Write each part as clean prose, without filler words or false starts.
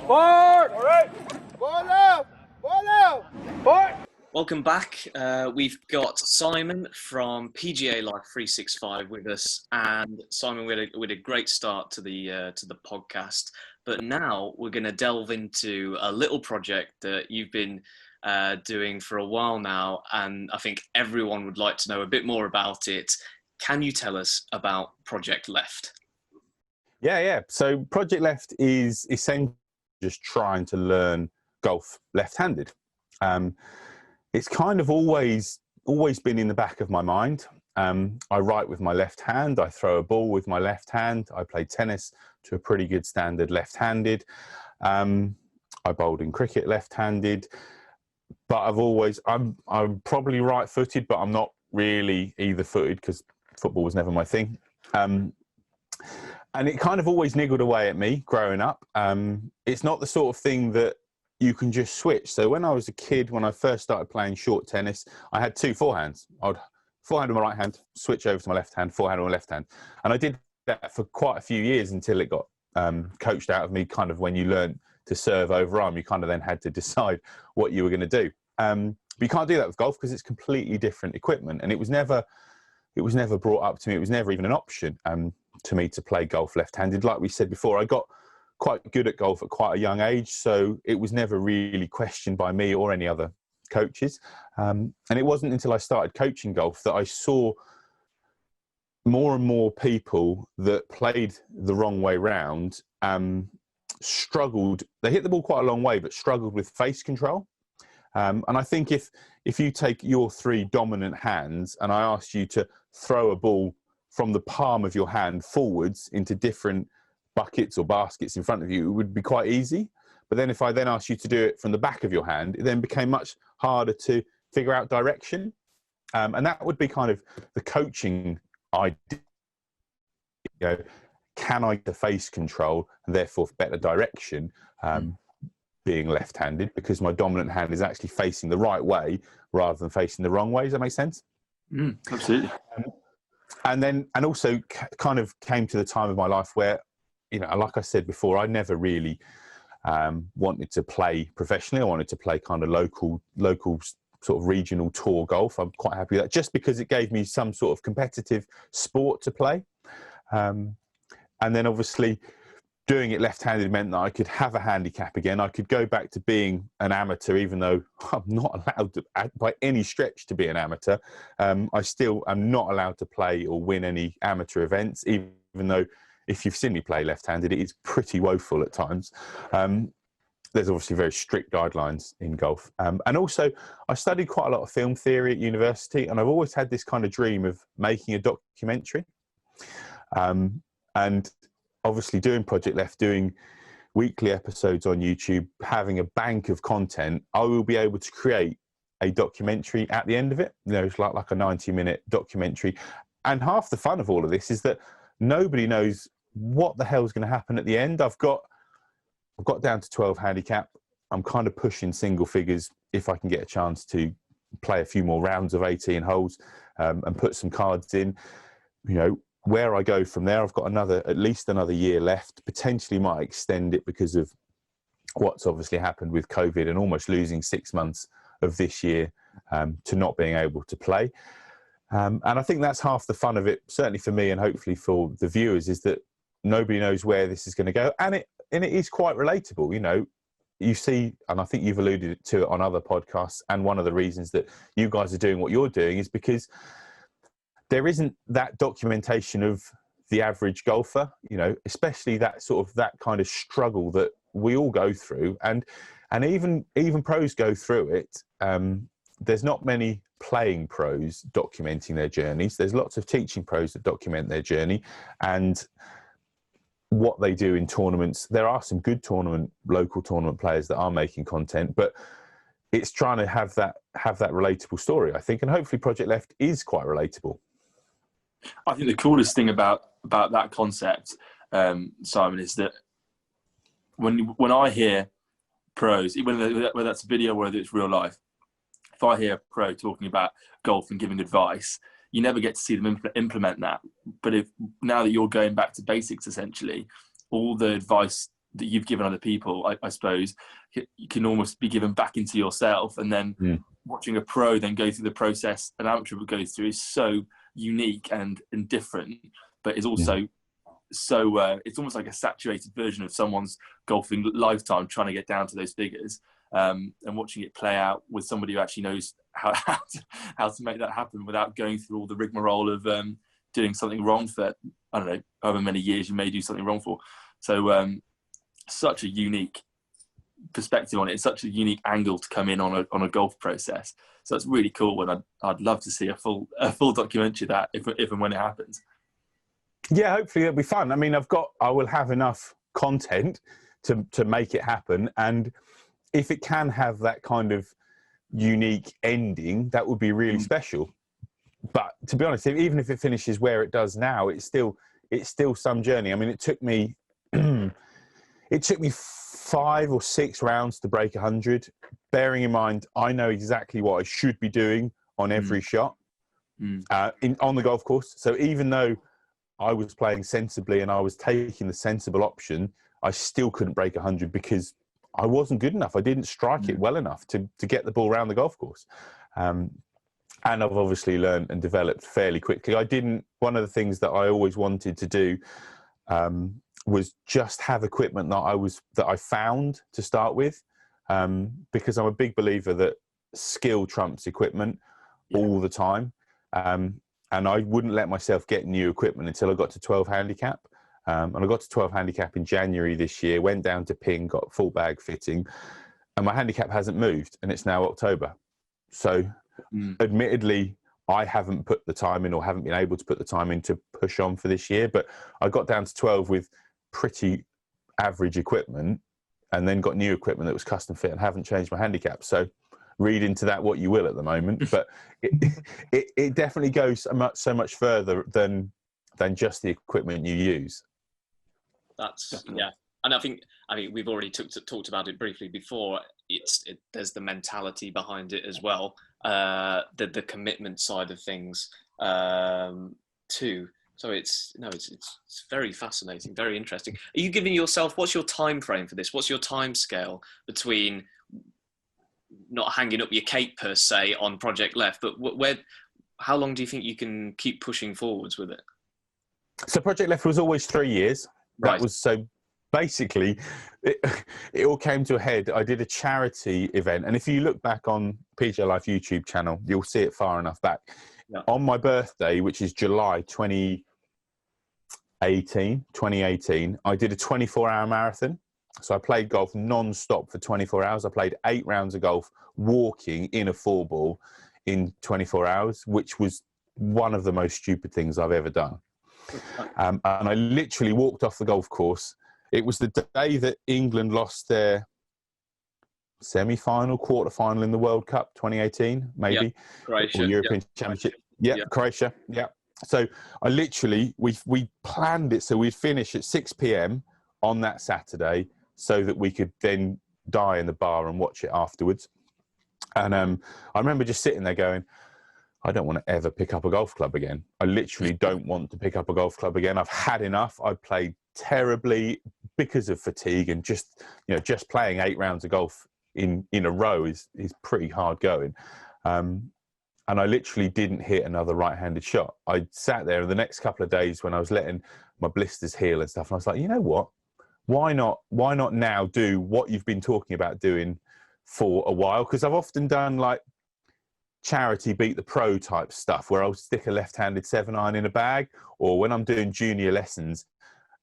Forward! All right. Ball left! Ball left! Forward! Welcome back. We've got Simon from PGA Life 365 with us, and Simon, we had a great start to the podcast. But now we're going to delve into a little project that you've been doing for a while now, and I think everyone would like to know a bit more about it. Can you tell us about Project Left? Yeah. So Project Left is essentially just trying to learn golf left-handed. It's kind of always been in the back of my mind. I write with my left hand. I throw a ball with my left hand. I play tennis to a pretty good standard left-handed. I bowled in cricket left-handed. But I'm probably right-footed, but I'm not really either-footed because football was never my thing. And it kind of always niggled away at me growing up. It's not the sort of thing that you can just switch. So when I was a kid, when I first started playing short tennis, I had two forehands. I would forehand with my right hand, switch over to my left hand, forehand with my left hand. And I did that for quite a few years until it got coached out of me, kind of when you learn to serve over arm, you kind of then had to decide what you were going to do. But you can't do that with golf because it's completely different equipment. And it was never brought up to me. It was never even an option to me to play golf left-handed. Like we said before, I got quite good at golf at quite a young age, so it was never really questioned by me or any other coaches. And it wasn't until I started coaching golf that I saw more and more people that played the wrong way round struggled. They hit the ball quite a long way, but struggled with face control. And I think if you take your three dominant hands and I asked you to throw a ball from the palm of your hand forwards into different buckets or baskets in front of you, it would be quite easy. But then if I then asked you to do it from the back of your hand, it then became much harder to figure out direction. And that would be kind of the coaching idea. Can I get face control and therefore better direction being left-handed because my dominant hand is actually facing the right way rather than facing the wrong way? Does that make sense? Absolutely. And also kind of came to the time of my life where, like I said before, I never really wanted to play professionally. I wanted to play kind of local sort of regional tour golf. I'm quite happy with that just because it gave me some sort of competitive sport to play. And then obviously doing it left-handed meant that I could have a handicap again. I could go back to being an amateur, even though I'm not allowed to, by any stretch, to be an amateur. I still am not allowed to play or win any amateur events, even though if you've seen me play left-handed, it is pretty woeful at times. There's obviously very strict guidelines in golf. And also, I studied quite a lot of film theory at university, and I've always had this kind of dream of making a documentary. And obviously doing Project Left, doing weekly episodes on YouTube, having a bank of content, I will be able to create a documentary at the end of it. It's like a 90-minute documentary. And half the fun of all of this is that nobody knows what the hell's going to happen at the end. I've got down to 12 handicap. I'm kind of pushing single figures if I can get a chance to play a few more rounds of 18 holes and put some cards in. Where I go from there, I've got at least another year left. Potentially might extend it because of what's obviously happened with COVID and almost losing 6 months of this year to not being able to play. And I think that's half the fun of it, certainly for me and hopefully for the viewers, is that nobody knows where this is going to go. And it is quite relatable. You see, and I think you've alluded to it on other podcasts, and one of the reasons that you guys are doing what you're doing is because there isn't that documentation of the average golfer, especially that kind of struggle that we all go through. And even pros go through it. There's not many playing pros documenting their journeys. There's lots of teaching pros that document their journey and what they do in tournaments. There are some good local tournament players that are making content, but it's trying to have that relatable story, I think. And hopefully Project Left is quite relatable. I think the coolest thing about that concept, Simon, is that when I hear pros, whether that's a video, whether it's real life, if I hear a pro talking about golf and giving advice, you never get to see them implement that. But now that you're going back to basics, essentially, all the advice that you've given other people, I suppose, you can almost be given back into yourself. And then watching a pro then go through the process an amateur would go through is so unique and different, but is also so it's almost like a saturated version of someone's golfing lifetime trying to get down to those figures, and watching it play out with somebody who actually knows how to make that happen without going through all the rigmarole of doing something wrong for, I don't know, however many years you may do something wrong for. So such a unique perspective on it. It's such a unique angle to come in on a golf process. So it's really cool, and I'd love to see a full documentary of that if and when it happens. Yeah, hopefully it'll be fun. I mean, I will have enough content to make it happen, and if it can have that kind of unique ending, that would be really special. But to be honest, even if it finishes where it does now, it's still some journey. I mean, it took me 5 or 6 rounds to break 100. Bearing in mind, I know exactly what I should be doing on every shot on the golf course. So even though I was playing sensibly and I was taking the sensible option, I still couldn't break 100 because I wasn't good enough. I didn't strike it well enough to get the ball around the golf course. And I've obviously learned and developed fairly quickly. One of the things that I always wanted to do was just have equipment that I found to start with, because I'm a big believer that skill trumps equipment all the time. And I wouldn't let myself get new equipment until I got to 12 handicap. And I got to 12 handicap in January this year, went down to Ping, got full bag fitting, and my handicap hasn't moved, and it's now October. So admittedly, I haven't put the time in, or haven't been able to put the time in to push on for this year, but I got down to 12 with pretty average equipment, and then got new equipment that was custom fit and haven't changed my handicap. So read into that what you will at the moment, but it definitely goes so much further than just the equipment you use. That's definitely. Yeah, and I think we've already talked about it briefly before. There's the mentality behind it as well, the commitment side of things too. So it's very fascinating, very interesting. Are you giving yourself, what's your time frame for this? What's your time scale between not hanging up your cape per se on Project Left, but how long do you think you can keep pushing forwards with it? So Project Left was always 3 years. Right. That was so basically it all came to a head. I did a charity event, and if you look back on PGA Life YouTube channel, you'll see it far enough back. Yeah. On my birthday, which is July 2018, I did a 24-hour marathon. So I played golf non-stop for 24 hours. I played 8 rounds of golf walking in a 4-ball in 24 hours, which was one of the most stupid things I've ever done. And I literally walked off the golf course. It was the day that England lost their semi-final, quarter-final in the World Cup 2018, maybe. Yep. Croatia. Or European Championship. Yeah, Croatia. Yeah. So I literally, we planned it so we'd finish at 6 p.m. on that Saturday so that we could then die in the bar and watch it afterwards. And I remember just sitting there going, I don't want to ever pick up a golf club again. I literally don't want to pick up a golf club again. I've had enough. I played terribly because of fatigue, and just playing 8 rounds of golf in a row is pretty hard going. And I literally didn't hit another right-handed shot. I sat there the next couple of days when I was letting my blisters heal and stuff, and I was like, you know what? Why not now do what you've been talking about doing for a while? Because I've often done like charity beat the pro type stuff where I'll stick a left-handed 7-iron in a bag, or when I'm doing junior lessons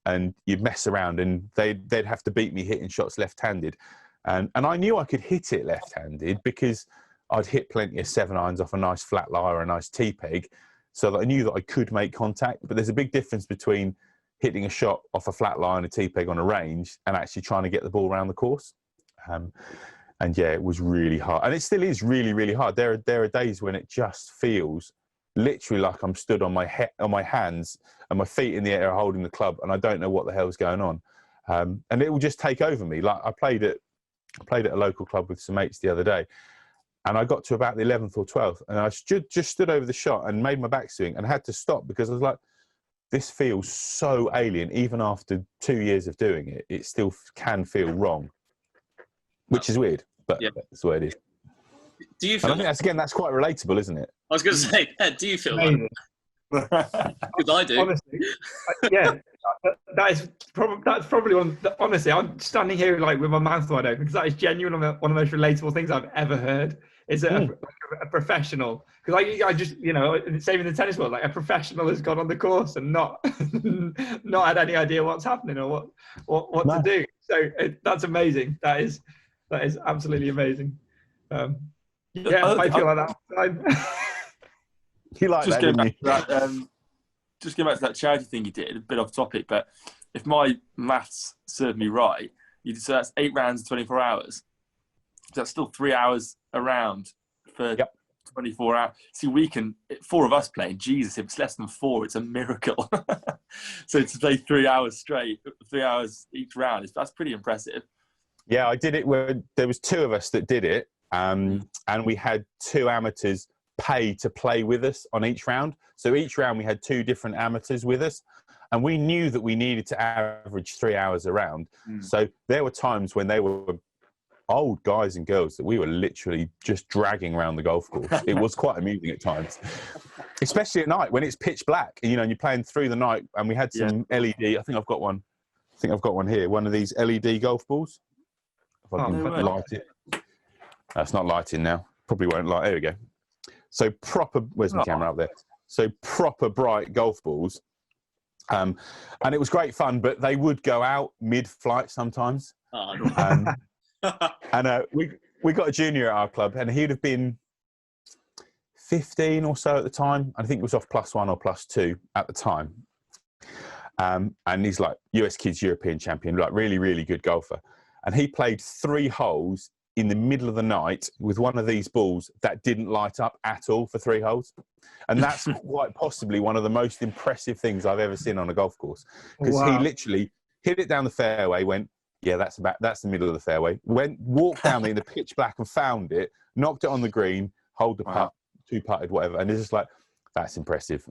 and you'd mess around and they'd have to beat me hitting shots left-handed. And I knew I could hit it left-handed because I'd hit plenty of 7-irons off a nice flat lie or a nice tee-peg, so that I knew that I could make contact. But there's a big difference between hitting a shot off a flat lie and a tee-peg on a range and actually trying to get the ball around the course. And yeah, it was really hard. And it still is really, really hard. There are days when it just feels literally like I'm stood on my hands and my feet in the air holding the club, and I don't know what the hell's going on. And it will just take over me. Like I played at a local club with some mates the other day, and I got to about the 11th or 12th, and I just stood over the shot and made my backswing and had to stop because I was like, this feels so alien. Even after 2 years of doing it, it still can feel wrong, which is weird, but Yeah. that's the way it is. Do you And feel? I think that's quite relatable, isn't it? I was going to say, do you feel Amazing. that? Because I do. Honestly, yeah, that's probably one. Honestly, I'm standing here like with my mouth wide open because that is genuinely one of the most relatable things I've ever heard. Is a professional? Because I just, you know, same in the tennis world, like a professional has gone on the course and not not had any idea what's happening or what to do. So that's amazing. That is absolutely amazing. Yeah, I feel like that. You like just that, going didn't back you? to that, just going back to that charity thing you did, a bit off topic, but if my maths served me right, so that's 8 rounds in 24 hours. So that's still 3 hours around for 24 hours. See, 4 of us playing, Jesus, if it's less than 4, it's a miracle. So to play 3 hours straight, 3 hours each round, that's pretty impressive. Yeah, I did it where there was 2 of us that did it, and we had 2 amateurs pay to play with us on each round. So each round we had 2 different amateurs with us, and we knew that we needed to average 3 hours a round. So there were times when they were old guys and girls that we were literally just dragging around the golf course. It was quite amusing at times, especially at night when it's pitch black, you know, and you're playing through the night. And we had some LED. I think I've got one here. One of these LED golf balls. If I can light it. That's not lighting now. Probably won't light. There we go. So proper. Where's my camera up there? So proper bright golf balls. And it was great fun, but they would go out mid-flight sometimes. And we got a junior at our club, and he'd have been 15 or so at the time. I think it was off +1 or +2 at the time. And he's like US Kids European champion, like really, really good golfer. And he played 3 holes in the middle of the night with one of these balls that didn't light up at all for 3 holes. And that's quite possibly one of the most impressive things I've ever seen on a golf course. Because he literally hit it down the fairway, went, yeah, that's the middle of the fairway. Walked down there in the pitch black and found it, knocked it on the green, hold the putt, 2-putted, whatever. And it's just like, that's impressive.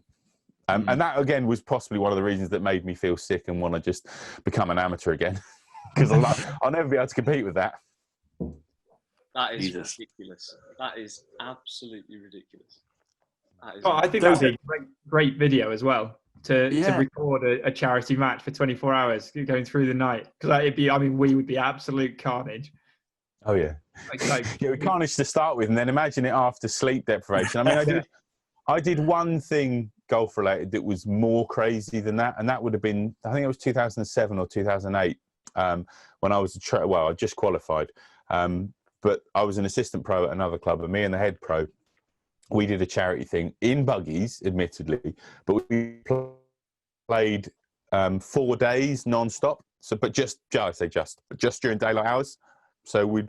And that, again, was possibly one of the reasons that made me feel sick and want to just become an amateur again. Because I'm like, I'll never be able to compete with that. That is ridiculous. That is absolutely ridiculous. I think that's a great video as well to record a charity match for 24 hours going through the night, because we would be absolute carnage. Oh yeah, we carnage to start with, and then imagine it after sleep deprivation. I mean, I did one thing golf related that was more crazy than that, and that would have been, I think it was 2007 or 2008 when I was I just qualified. But I was an assistant pro at another club, and me and the head pro, we did a charity thing in buggies, admittedly, but we played 4 days non-stop. So, but just during daylight hours. So we'd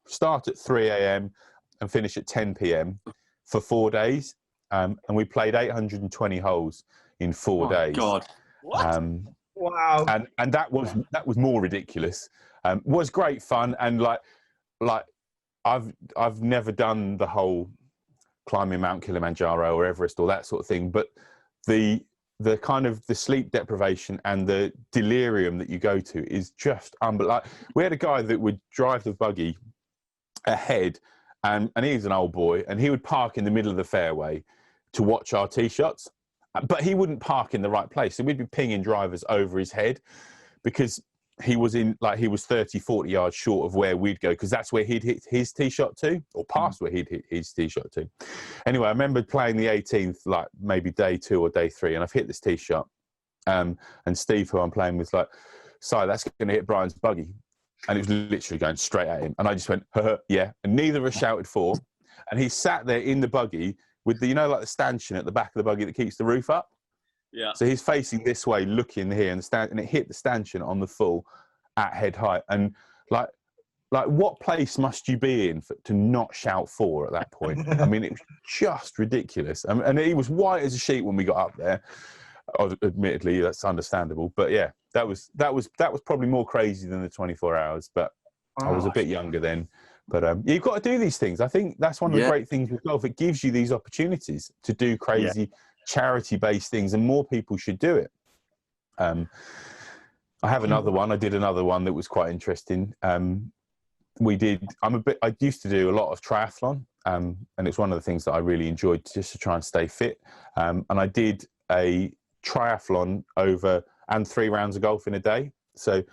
start at 3 a.m. and finish at 10 p.m. for 4 days, and we played 820 holes in 4 days. God, what? Wow! And that was more ridiculous. Was great fun, and like I've never done the whole climbing Mount Kilimanjaro or Everest or that sort of thing, but the kind of the sleep deprivation and the delirium that you go to is just unbelievable. Like, we had a guy that would drive the buggy ahead, and he's an old boy, and he would park in the middle of the fairway to watch our tee shots, but he wouldn't park in the right place. So we'd be pinging drivers over his head because he was 30, 40 yards short of where we'd go, because that's where he'd hit his tee shot to, or past where he'd hit his tee shot to. Anyway, I remember playing the 18th, like maybe day 2 or day 3, and I've hit this tee shot. And Steve, who I'm playing with, like, sorry, that's going to hit Brian's buggy. And it was literally going straight at him. And I just went, yeah. And neither of us shouted for. And he sat there in the buggy with the, like the stanchion at the back of the buggy that keeps the roof up. Yeah. So he's facing this way, looking here, and it hit the stanchion on the full at head height. And like what place must you be in to not shout for at that point? I mean, it was just ridiculous. And he was white as a sheet when we got up there. Admittedly, that's understandable. But yeah, that was probably more crazy than the 24 hours. But I was a bit younger then. But you've got to do these things. I think that's one of the great things with golf. It gives you these opportunities to do crazy charity-based things, and more people should do it. I have another one. I did another one that was quite interesting. I used to do a lot of triathlon, and it's one of the things that I really enjoyed, just to try and stay fit. And I did a triathlon and 3 rounds of golf in a day. So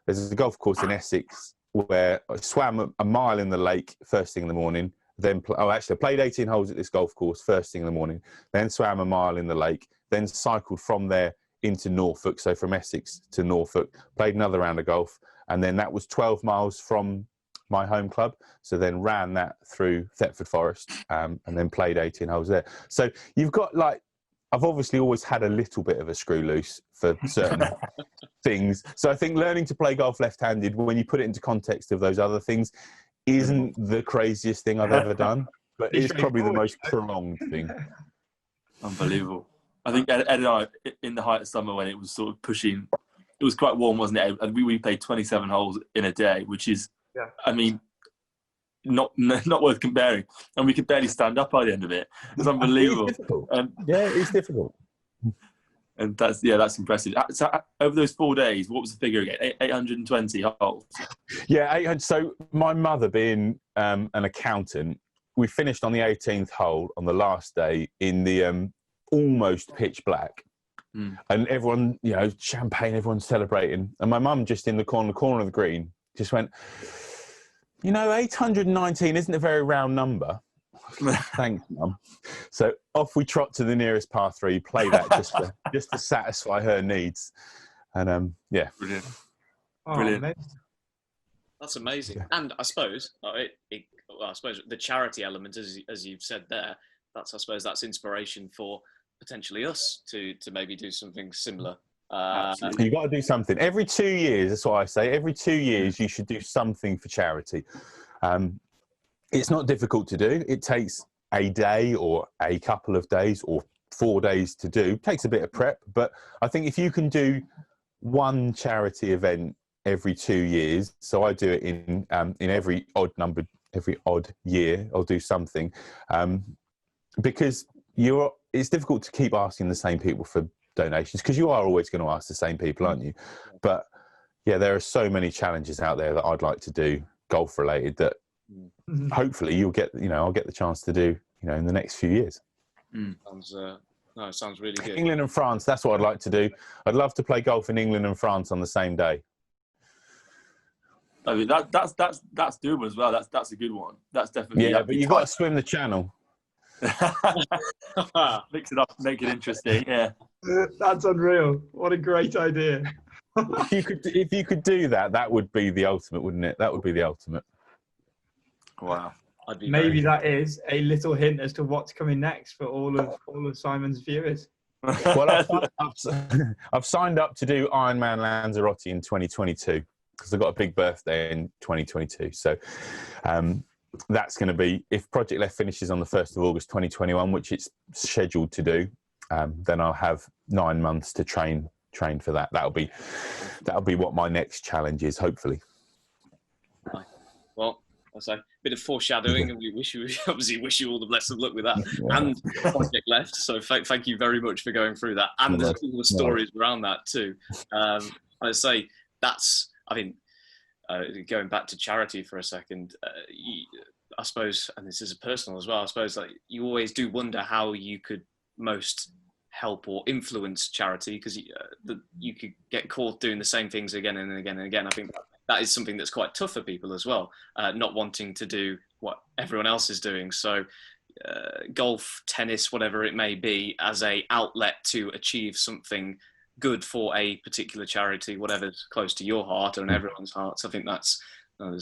there's a golf course in Essex where I swam a mile in the lake first thing in the morning. Then I played 18 holes at this golf course first thing in the morning. Then swam a mile in the lake. Then cycled from there into Norfolk. So from Essex to Norfolk, played another round of golf, and then that was 12 miles from my home club. So then ran that through Thetford Forest, and then played 18 holes there. So you've got I've obviously always had a little bit of a screw loose for certain things. So I think learning to play golf left-handed, when you put it into context of those other things, isn't the craziest thing I've ever done, but it's probably the most prolonged thing. Unbelievable. I think Ed and I, in the height of summer when it was sort of pushing, it was quite warm, wasn't it? And we played 27 holes in a day, which is, I mean, not worth comparing. And we could barely stand up by the end of it. It's unbelievable. It's difficult. It's difficult. And that's impressive. So over those 4 days, what was the figure again? 820 holes. Yeah, 800. So my mother, being an accountant, we finished on the 18th hole on the last day in the almost pitch black, and everyone, champagne, everyone's celebrating, and my mum just in the corner of the green just went, 819 isn't a very round number. Thanks, Mum. So off we trot to the nearest par 3, play that just to satisfy her needs, and Brilliant. Oh, Brilliant. amazing. That's amazing. And I suppose the charity element, as you've said there, I suppose that's inspiration for potentially us to maybe do something similar. Absolutely. You've got to do something every 2 years. That's what I say. Every 2 years, you should do something for charity. It's not difficult to do. It takes a day or a couple of days or 4 days to do. It takes a bit of prep, but I think if you can do one charity event every 2 years, so I do it in every odd year, I'll do something, because it's difficult to keep asking the same people for donations, because you are always going to ask the same people, aren't you? But yeah, there are so many challenges out there that I'd like to do golf related that hopefully I'll get the chance to do, in the next few years. It sounds really good. England and France, that's what I'd like to do. I'd love to play golf in England and France on the same day. I mean, that's doable as well. That's a good one. That's definitely but you've got to swim the channel. Mix it up, make it interesting. Yeah, That's unreal. What a great idea. If you could do that, that would be the ultimate, wouldn't it? That would be the ultimate. Wow. Maybe that is a little hint as to what's coming next for all of Simon's viewers. Well, I've signed up to do Ironman Lanzarote in 2022 because I've got a big birthday in 2022. So that's going to be, if Project Left finishes on the 1st of August 2021, which it's scheduled to do, then I'll have 9 months to train for that. That'll be what my next challenge is, hopefully. Well, I'll say a bit of foreshadowing, and we obviously wish you all the best of luck with that and Project Left. So thank you very much for going through that, and there's all the stories around that too. I'd say going back to charity for a second, I suppose, and this is a personal as well, I suppose you always do wonder how you could most help or influence charity, because you could get caught doing the same things again and again and again. I think that is something that's quite tough for people as well, not wanting to do what everyone else is doing. So golf, tennis, whatever it may be, as a outlet to achieve something good for a particular charity, whatever's close to your heart and everyone's hearts. I think that's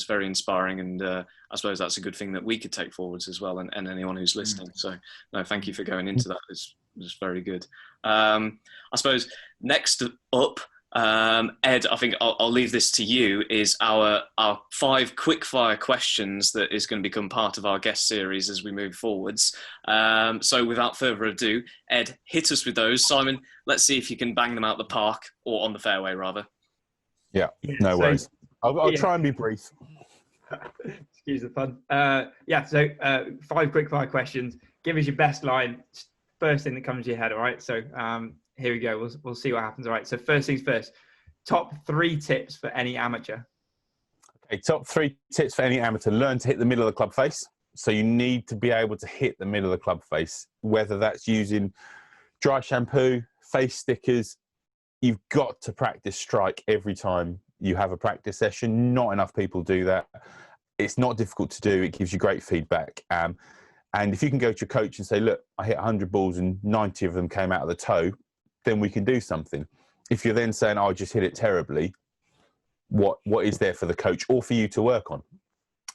very inspiring, and I suppose that's a good thing that we could take forwards as well, and anyone who's listening. So no, thank you for going into that. It's very good. I suppose next up, Ed, I think I'll leave this to you, is our 5 quickfire questions that is going to become part of our guest series as we move forwards. So without further ado, Ed, hit us with those. Simon, let's see if you can bang them out the park, or on the fairway rather. Yeah, no worries. I'll try and be brief. Excuse the pun. So 5 quickfire questions. Give us your best line. first thing that comes to your head. All right. So here we go. We'll see what happens. All right. So first things first. Top 3 tips for any amateur. Okay, top 3 tips for any amateur. Learn to hit the middle of the club face. So you need to be able to hit the middle of the club face, whether that's using dry shampoo, face stickers. You've got to practice strike every time you have a practice session. Not enough people do that. It's not difficult to do. It gives you great feedback. And if you can go to your coach and say, look, I hit 100 balls and 90 of them came out of the toe, then we can do something. If you're then saying, oh, I just hit it terribly, what is there for the coach or for you to work on?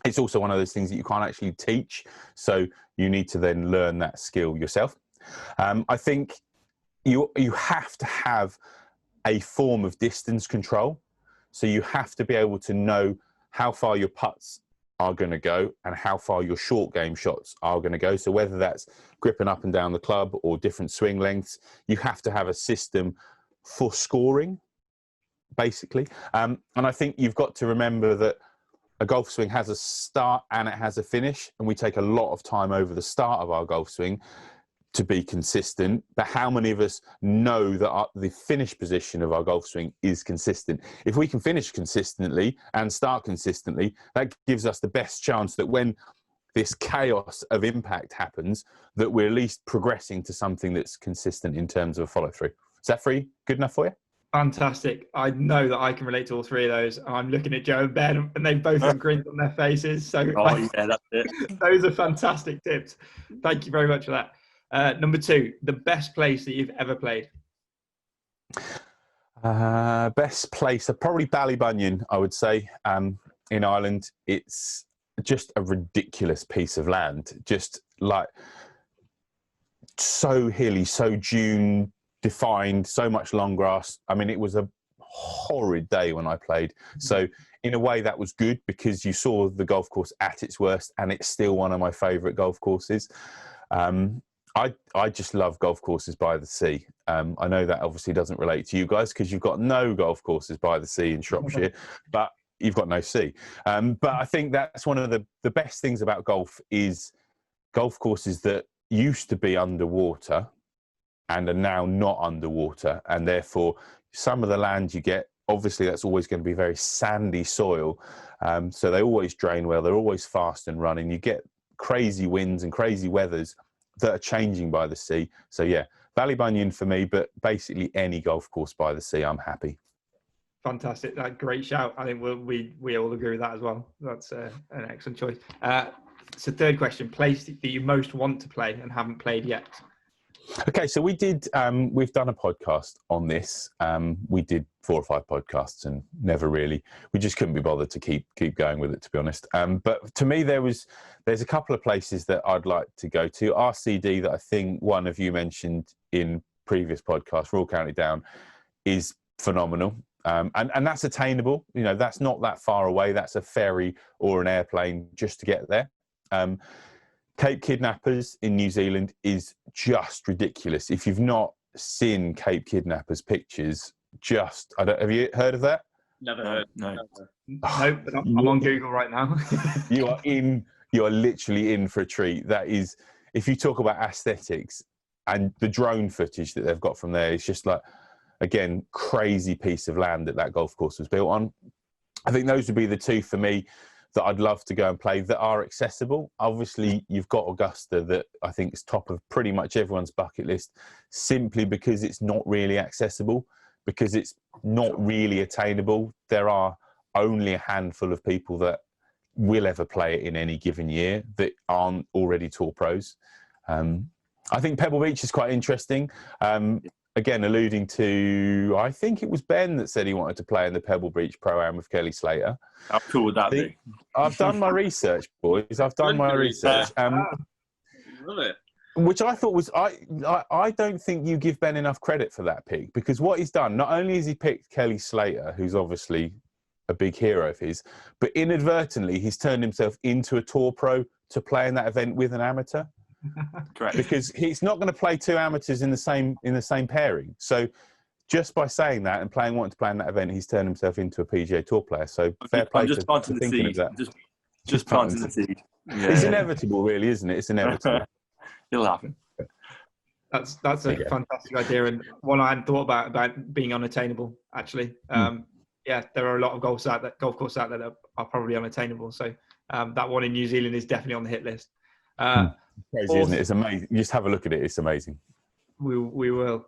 It's also one of those things that you can't actually teach. So you need to then learn that skill yourself. I think you have to have a form of distance control. So you have to be able to know how far your putts are going to go and how far your short game shots are going to go. So whether that's gripping up and down the club or different swing lengths, you have to have a system for scoring, basically. And I think you've got to remember that a golf swing has a start and it has a finish, and we take a lot of time over the start of our golf swing to be consistent. But how many of us know that the finish position of our golf swing is consistent? If we can finish consistently and start consistently, that gives us the best chance that when this chaos of impact happens, that we're at least progressing to something that's consistent in terms of a follow through. Is that good enough for you? Fantastic. I know that I can relate to all 3 of those. I'm looking at Joe and Ben, and they've both got grins on their faces. So yeah, that's it. Those are fantastic tips. Thank you very much for that. Number 2, the best place that you've ever played. Best place, probably Ballybunion, I would say, in Ireland. It's just a ridiculous piece of land, just like so hilly, so dune defined, so much long grass. I mean, it was a horrid day when I played. So in a way that was good, because you saw the golf course at its worst, and it's still one of my favourite golf courses. I just love golf courses by the sea. I know that obviously doesn't relate to you guys because you've got no golf courses by the sea in Shropshire, but you've got no sea. But I think that's one of the best things about golf is golf courses that used to be underwater and are now not underwater, and therefore some of the land you get, obviously that's always going to be very sandy soil, so they always drain well, they're always fast and running. You get crazy winds and crazy weathers that are changing by the sea. So yeah, Ballybunion for me, but basically any golf course by the sea, I'm happy. Fantastic. Great shout. I think we all agree with that as well. That's an excellent choice. So 3rd question, place that you most want to play and haven't played yet. Okay, so we've done a podcast on this. We did 4 or 5 podcasts and we just couldn't be bothered to keep going with it, to be honest. But to me, there's a couple of places that I'd like to go to. RCD, that I think one of you mentioned in previous podcasts, Royal County Down, is phenomenal. And that's attainable. You know, that's not that far away. That's a ferry or an airplane just to get there. Cape Kidnappers in New Zealand is just ridiculous. If you've not seen Cape Kidnappers pictures, have you heard of that? Never heard. No. No, but I'm on Google right now. You are literally in for a treat. That is, if you talk about aesthetics and the drone footage that they've got from there, it's just like, again, crazy piece of land that golf course was built on. I think those would be the 2 for me that I'd love to go and play that are accessible. Obviously, you've got Augusta, that I think is top of pretty much everyone's bucket list, simply because it's not really accessible, because it's not really attainable. There are only a handful of people that will ever play it in any given year that aren't already tour pros. I think Pebble Beach is quite interesting. Again, alluding to, I think it was Ben that said he wanted to play in the Pebble Beach Pro-Am with Kelly Slater. How cool would that be? I've done my research, boys. I've done my research. Love it. Which I thought was, I don't think you give Ben enough credit for that pick, because what he's done, not only has he picked Kelly Slater, who's obviously a big hero of his, but inadvertently he's turned himself into a tour pro to play in that event with an amateur. Correct. Because he's not going to play 2 amateurs in the same pairing. So just by saying that and wanting to play in that event, he's turned himself into a PGA Tour player. So fair play to thinking of that. Just planting the seed. Yeah. It's inevitable, really, isn't it? It's inevitable. It'll happen. That's There a you go. fantastic idea, and one I hadn't thought about being unattainable. Actually, yeah, there are a lot of golf courses out there that are probably unattainable. So that one in New Zealand is definitely on the hit list. Crazy, isn't it? It's amazing. You just have a look at it. It's amazing. We will.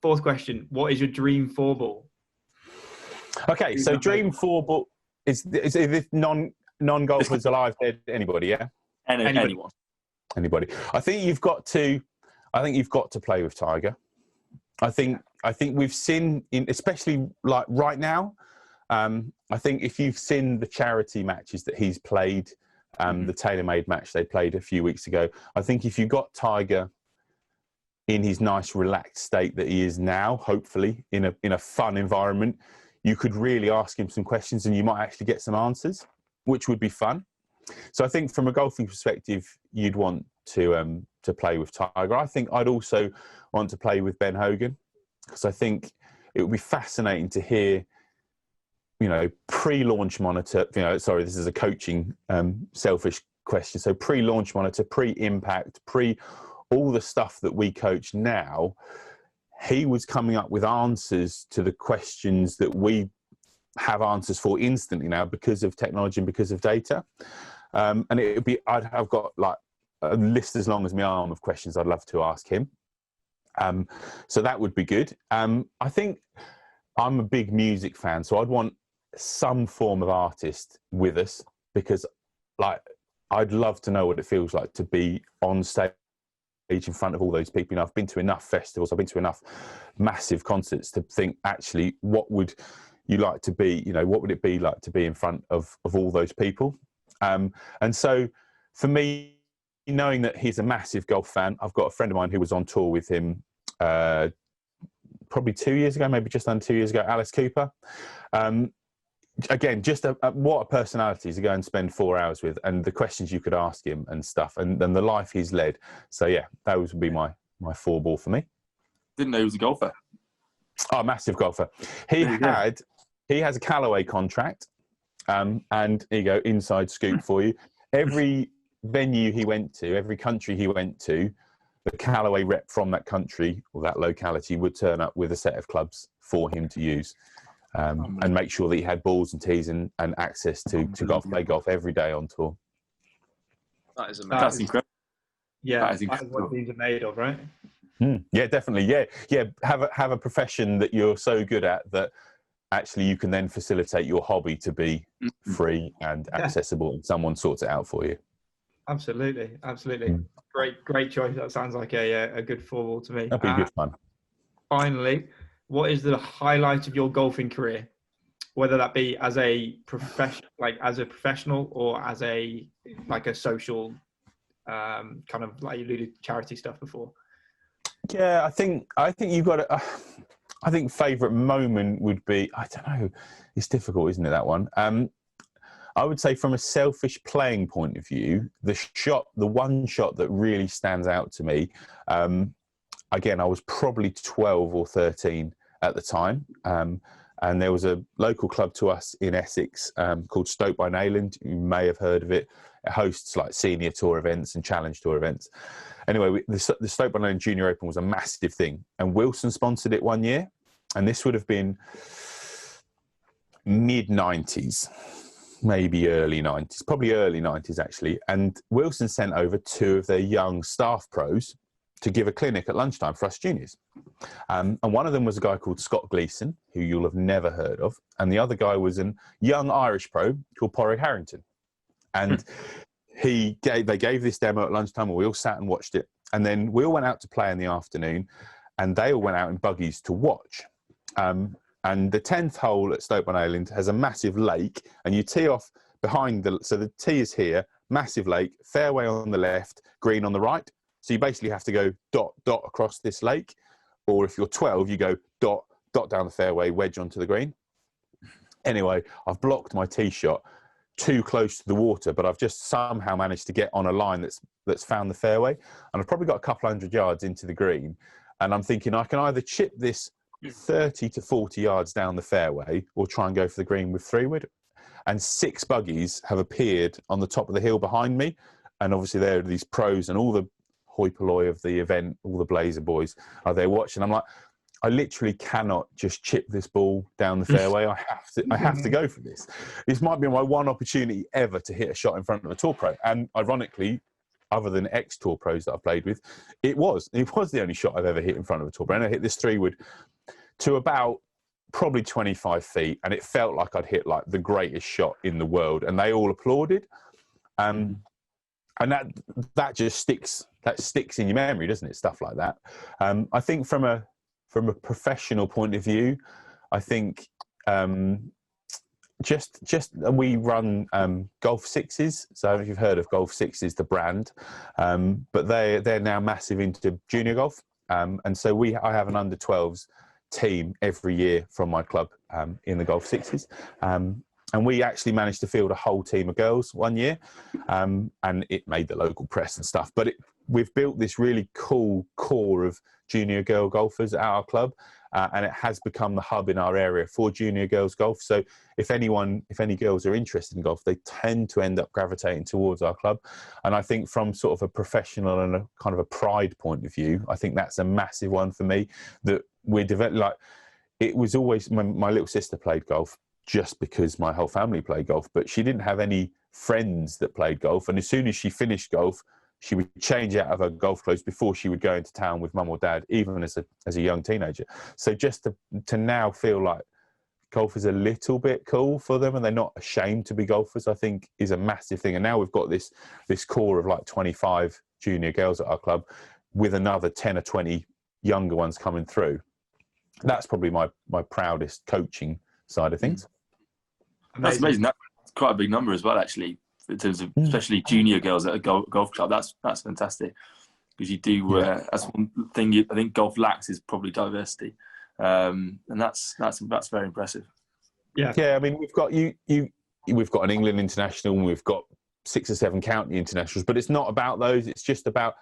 Fourth question: what is your dream four ball? Okay, so dream four ball is this non-golfers alive, dead, anybody? Yeah, Anyone. Anybody. I think you've got to play with Tiger. I think we've seen especially like right now. I think if you've seen the charity matches that he's played, the TaylorMade match they played a few weeks ago, I think if you got Tiger in his nice relaxed state that he is now, hopefully in a fun environment, you could really ask him some questions and you might actually get some answers, which would be fun. So I think from a golfing perspective, you'd want to play with Tiger. I think I'd also want to play with Ben Hogan, because I think it would be fascinating to hear, pre-launch monitor, sorry, this is a coaching selfish question. So pre-launch monitor, pre-impact, all the stuff that we coach now, he was coming up with answers to the questions that we have answers for instantly now because of technology and because of data. And it would be, I've got like a list as long as my arm of questions I'd love to ask him. So that would be good. I think I'm a big music fan, so I'd want some form of artist with us, because like I'd love to know what it feels like to be on stage in front of all those people. I've been to enough festivals, I've been to enough massive concerts to think, actually, what would you like to be, what would it be like to be in front of all those people? And so for me, knowing that he's a massive golf fan, I've got a friend of mine who was on tour with him probably 2 years ago, maybe just under 2 years ago, Alice Cooper. Again, just what a personality to go and spend 4 hours with, and the questions you could ask him and stuff, and the life he's led. So yeah, those would be my four ball for me. Didn't know he was a golfer. Oh, massive golfer. He has a Callaway contract, and here you go, inside scoop for you. Every venue he went to, every country he went to, the Callaway rep from that country or that locality would turn up with a set of clubs for him to use. And make sure that he had balls and tees and access to play golf every day on tour. That is amazing. That's incredible. Yeah, that is that's what these are made of, right? Yeah, definitely. Yeah. Have a profession that you're so good at that actually you can then facilitate your hobby to be free and accessible, and someone sorts it out for you. Absolutely. Great choice. That sounds like a good four ball to me. That'd be good fun. Finally, what is the highlight of your golfing career? Whether that be as a professional or as a social kind of, like you alluded to charity stuff before. Yeah, I think you've got to. I think favourite moment would be, I don't know, it's difficult, isn't it, that one? I would say from a selfish playing point of view, the one shot that really stands out to me, again, I was probably 12 or 13 at the time, and there was a local club to us in Essex called Stoke-by-Nayland. You may have heard of it. It hosts like senior tour events and challenge tour events. Anyway, the Stoke-by-Nayland Junior Open was a massive thing, and Wilson sponsored it one year, and this would have been mid-90s, maybe early 90s, probably early 90s actually. And Wilson sent over 2 of their young staff pros to give a clinic at lunchtime for us juniors. And one of them was a guy called Scott Gleeson, who you'll have never heard of. And the other guy was a young Irish pro called Porrig Harrington. And they gave this demo at lunchtime, and we all sat and watched it. And then we all went out to play in the afternoon, and they all went out in buggies to watch. And the 10th hole at Stoke-by-Nayland has a massive lake, and you tee off behind so the tee is here, massive lake, fairway on the left, green on the right. So you basically have to go dot, dot across this lake. Or if you're 12, you go dot, dot down the fairway, wedge onto the green. Anyway, I've blocked my tee shot too close to the water, but I've just somehow managed to get on a line that's found the fairway. And I've probably got a couple hundred yards into the green. And I'm thinking I can either chip this 30 to 40 yards down the fairway or try and go for the green with 3-wood. And 6 buggies have appeared on the top of the hill behind me. And obviously there are these pros and all the hoi polloi of the event. All the Blazer boys are there watching. I'm like, I literally cannot just chip this ball down the fairway. I have to go for this. This might be my one opportunity ever to hit a shot in front of a tour pro. And ironically, other than ex-tour pros that I've played with, it was the only shot I've ever hit in front of a tour pro. And I hit this 3-wood to about probably 25 feet, and it felt like I'd hit like the greatest shot in the world, and they all applauded. And that just sticks. That sticks in your memory, doesn't it? Stuff like that. I think from a professional point of view, I think just we run Golf Sixes. So I don't know if you've heard of Golf Sixes, the brand, but they're now massive into junior golf, and so I have an under 12s team every year from my club in the Golf Sixes. And we actually managed to field a whole team of girls one year, and it made the local press and stuff. But we've built this really cool core of junior girl golfers at our club, and it has become the hub in our area for junior girls golf. So if any girls are interested in golf, they tend to end up gravitating towards our club. And I think from sort of a professional and a kind of a pride point of view, I think that's a massive one for me, that we're developing. Like, it was always my little sister played golf just because my whole family played golf, but she didn't have any friends that played golf. And as soon as she finished golf, she would change out of her golf clothes before she would go into town with mum or dad, even as a young teenager. So just to now feel like golf is a little bit cool for them and they're not ashamed to be golfers, I think is a massive thing. And now we've got this core of like 25 junior girls at our club with another 10 or 20 younger ones coming through. That's probably my proudest coaching side of things. That's amazing. That's quite a big number as well, actually, in terms of especially junior girls at a golf club. That's fantastic, because you do. That's one thing I think golf lacks is probably diversity, and that's very impressive. Yeah. I mean, we've got we've got an England international, and we've got 6 or 7 county internationals, but it's not about those. It's just about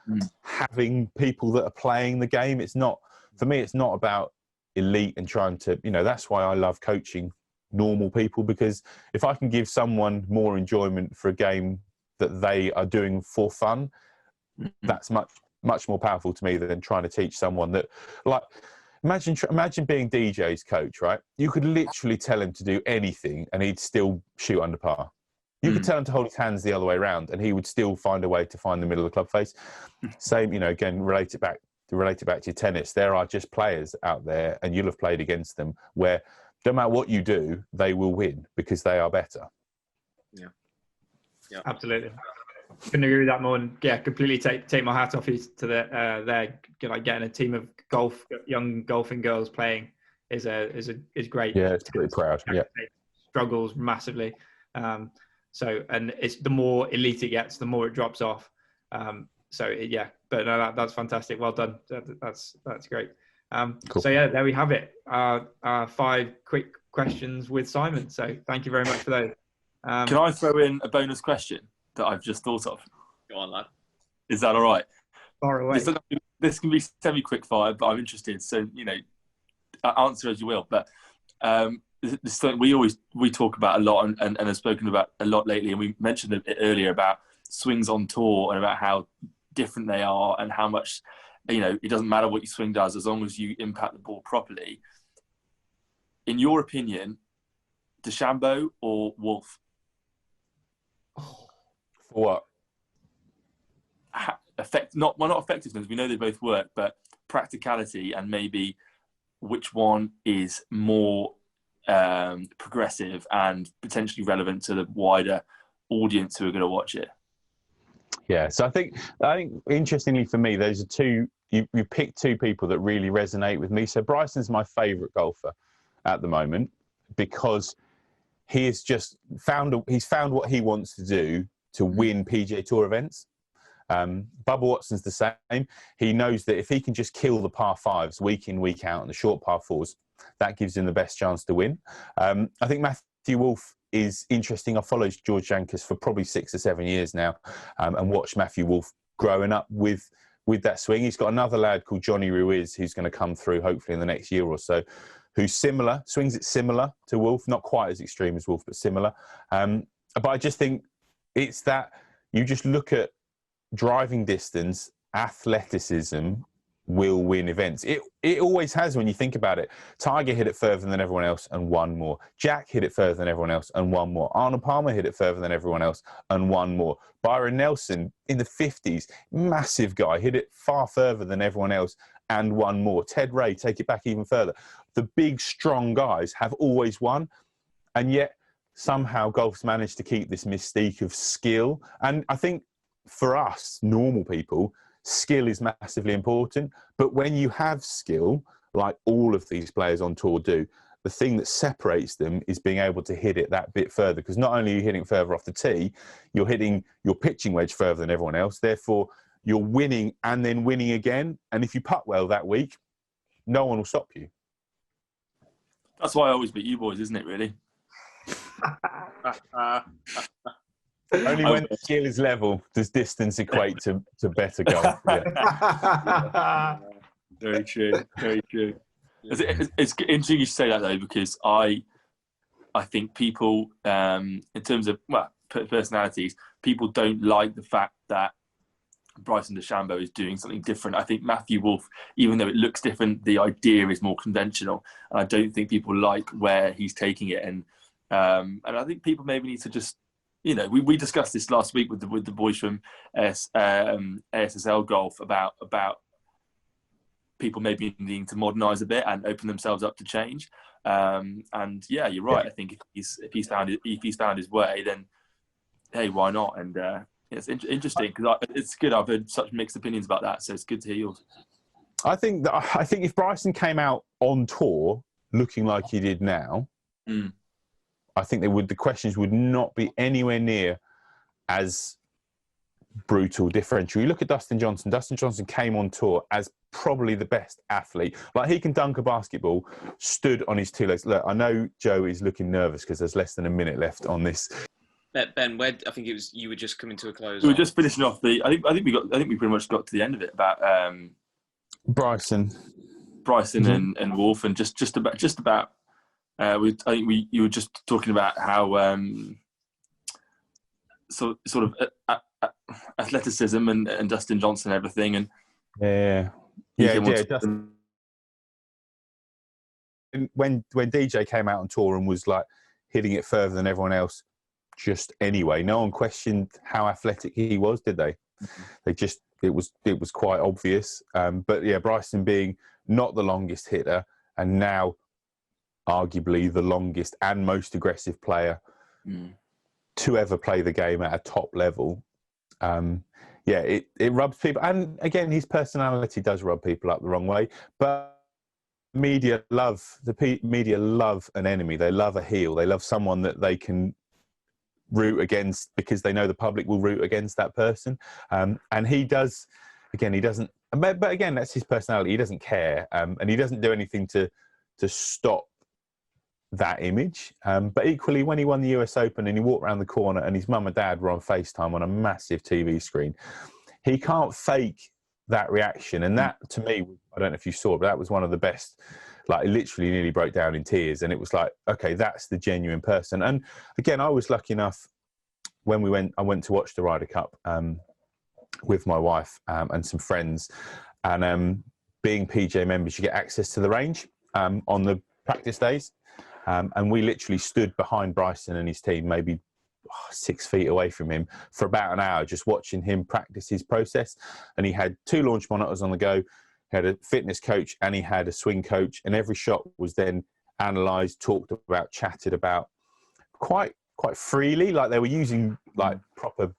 having people that are playing the game. It's not, for me, it's not about elite and trying to, that's why I love coaching normal people, because if I can give someone more enjoyment for a game that they are doing for fun, that's much more powerful to me than trying to teach someone that, like, imagine being DJ's coach, right? You could literally tell him to do anything and he'd still shoot under par. You could tell him to hold his hands the other way around and he would still find a way to find the middle of the club face. Same, again, relate it back to your tennis. There are just players out there, and you'll have played against them, where no matter what you do, they will win because they are better. Yeah. Absolutely. Couldn't agree with that more. And completely take my hat off to there. Getting a team of young golfing girls playing is great. Yeah, it's pretty proud. Yeah, struggles massively. And it's the more elite it gets, the more it drops off. But no, that's fantastic. Well done. That's great. Cool. So there we have it. 5 quick questions with Simon. So thank you very much for those. Can I throw in a bonus question that I've just thought of? Go on, lad. Is that all right? Far away. This can be semi-quick fire, but I'm interested. So, answer as you will. But this is something we talk about a lot and have spoken about a lot lately. And we mentioned it earlier about swings on tour and about how different they are and how much, it doesn't matter what your swing does as long as you impact the ball properly. In your opinion, DeChambeau or Wolf? For what? Not effectiveness. We know they both work, but practicality and maybe which one is more progressive and potentially relevant to the wider audience who are going to watch it. Yeah, so I think interestingly for me, those are two. You picked 2 people that really resonate with me. So Bryson's my favourite golfer at the moment because he has just found what he wants to do to win PGA Tour events. Bubba Watson's the same. He knows that if he can just kill the par 5s week in, week out and the short par 4s, that gives him the best chance to win. I think Matthew Wolff is interesting. I followed George Jankus for probably 6 or 7 years now, and watched Matthew Wolff growing up with that swing. He's got another lad called Johnny Ruiz who's going to come through hopefully in the next year or so, who's swings it similar to Wolff, not quite as extreme as Wolff, but similar. But I just think it's that you just look at driving distance athleticism will win events. It always has when you think about it. Tiger hit it further than everyone else and won more. Jack hit it further than everyone else and won more. Arnold Palmer hit it further than everyone else and won more. Byron Nelson in the 50s, massive guy, hit it far further than everyone else and won more. Ted Ray, take it back even further. The big, strong guys have always won, and yet somehow golf's managed to keep this mystique of skill. And I think for us, normal people, skill is massively important. But when you have skill, like all of these players on tour do, the thing that separates them is being able to hit it that bit further. Because not only are you hitting further off the tee, you're hitting your pitching wedge further than everyone else. Therefore, you're winning and then winning again. And if you putt well that week, no one will stop you. That's why I always beat you boys, isn't it, really? Only when the skill is level does distance equate to better golf. Yeah. Very true. Very true. It's interesting you say that though, because I think people, in terms of personalities, people don't like the fact that Bryson DeChambeau is doing something different. I think Matthew Wolff, even though it looks different, the idea is more conventional, and I don't think people like where he's taking it. And I think people maybe need to just, we discussed this last week with the boys from ASSL Golf about people maybe needing to modernise a bit and open themselves up to change. And yeah, you're right. I think if he's found his way, then hey, why not? And it's interesting because it's good. I've heard such mixed opinions about that, so it's good to hear yours. I think if Bryson came out on tour looking like he did now, I think the questions would not be anywhere near as brutal, differential. You look at Dustin Johnson. Dustin Johnson came on tour as probably the best athlete. Like, he can dunk a basketball, stood on his two legs. Look, I know Joe is looking nervous because there's less than a minute left on this. Ben, I think it was you were just coming to a close. We were just finishing off I think we pretty much got to the end of it about Bryson and Wolff, and just about. You were just talking about how sort of athleticism and Dustin Johnson and everything, and yeah. When DJ came out on tour and was like hitting it further than everyone else, just anyway, no one questioned how athletic he was, did they? It was quite obvious. But yeah, Bryson being not the longest hitter and now arguably the longest and most aggressive player to ever play the game at a top level. It rubs people. And again, his personality does rub people up the wrong way. But media love an enemy. They love a heel. They love someone that they can root against because they know the public will root against that person. And he does, again, he doesn't, but again, that's his personality. He doesn't care. And he doesn't do anything to stop that image. But equally, when he won the US Open and he walked around the corner and his mum and dad were on FaceTime on a massive TV screen, he can't fake that reaction. And that, to me, I don't know if you saw, but that was one of the best. Like, it literally nearly broke down in tears. And it was like, okay, that's the genuine person. And again, I was lucky enough when I went to watch the Ryder Cup with my wife and some friends. And being PGA members, you get access to the range on the practice days. And we literally stood behind Bryson and his team, maybe 6 feet away from him, for about an hour, just watching him practice his process. And he had 2 launch monitors on the go. He had a fitness coach and he had a swing coach, and every shot was then analysed, talked about, chatted about quite freely. Like, they were using like proper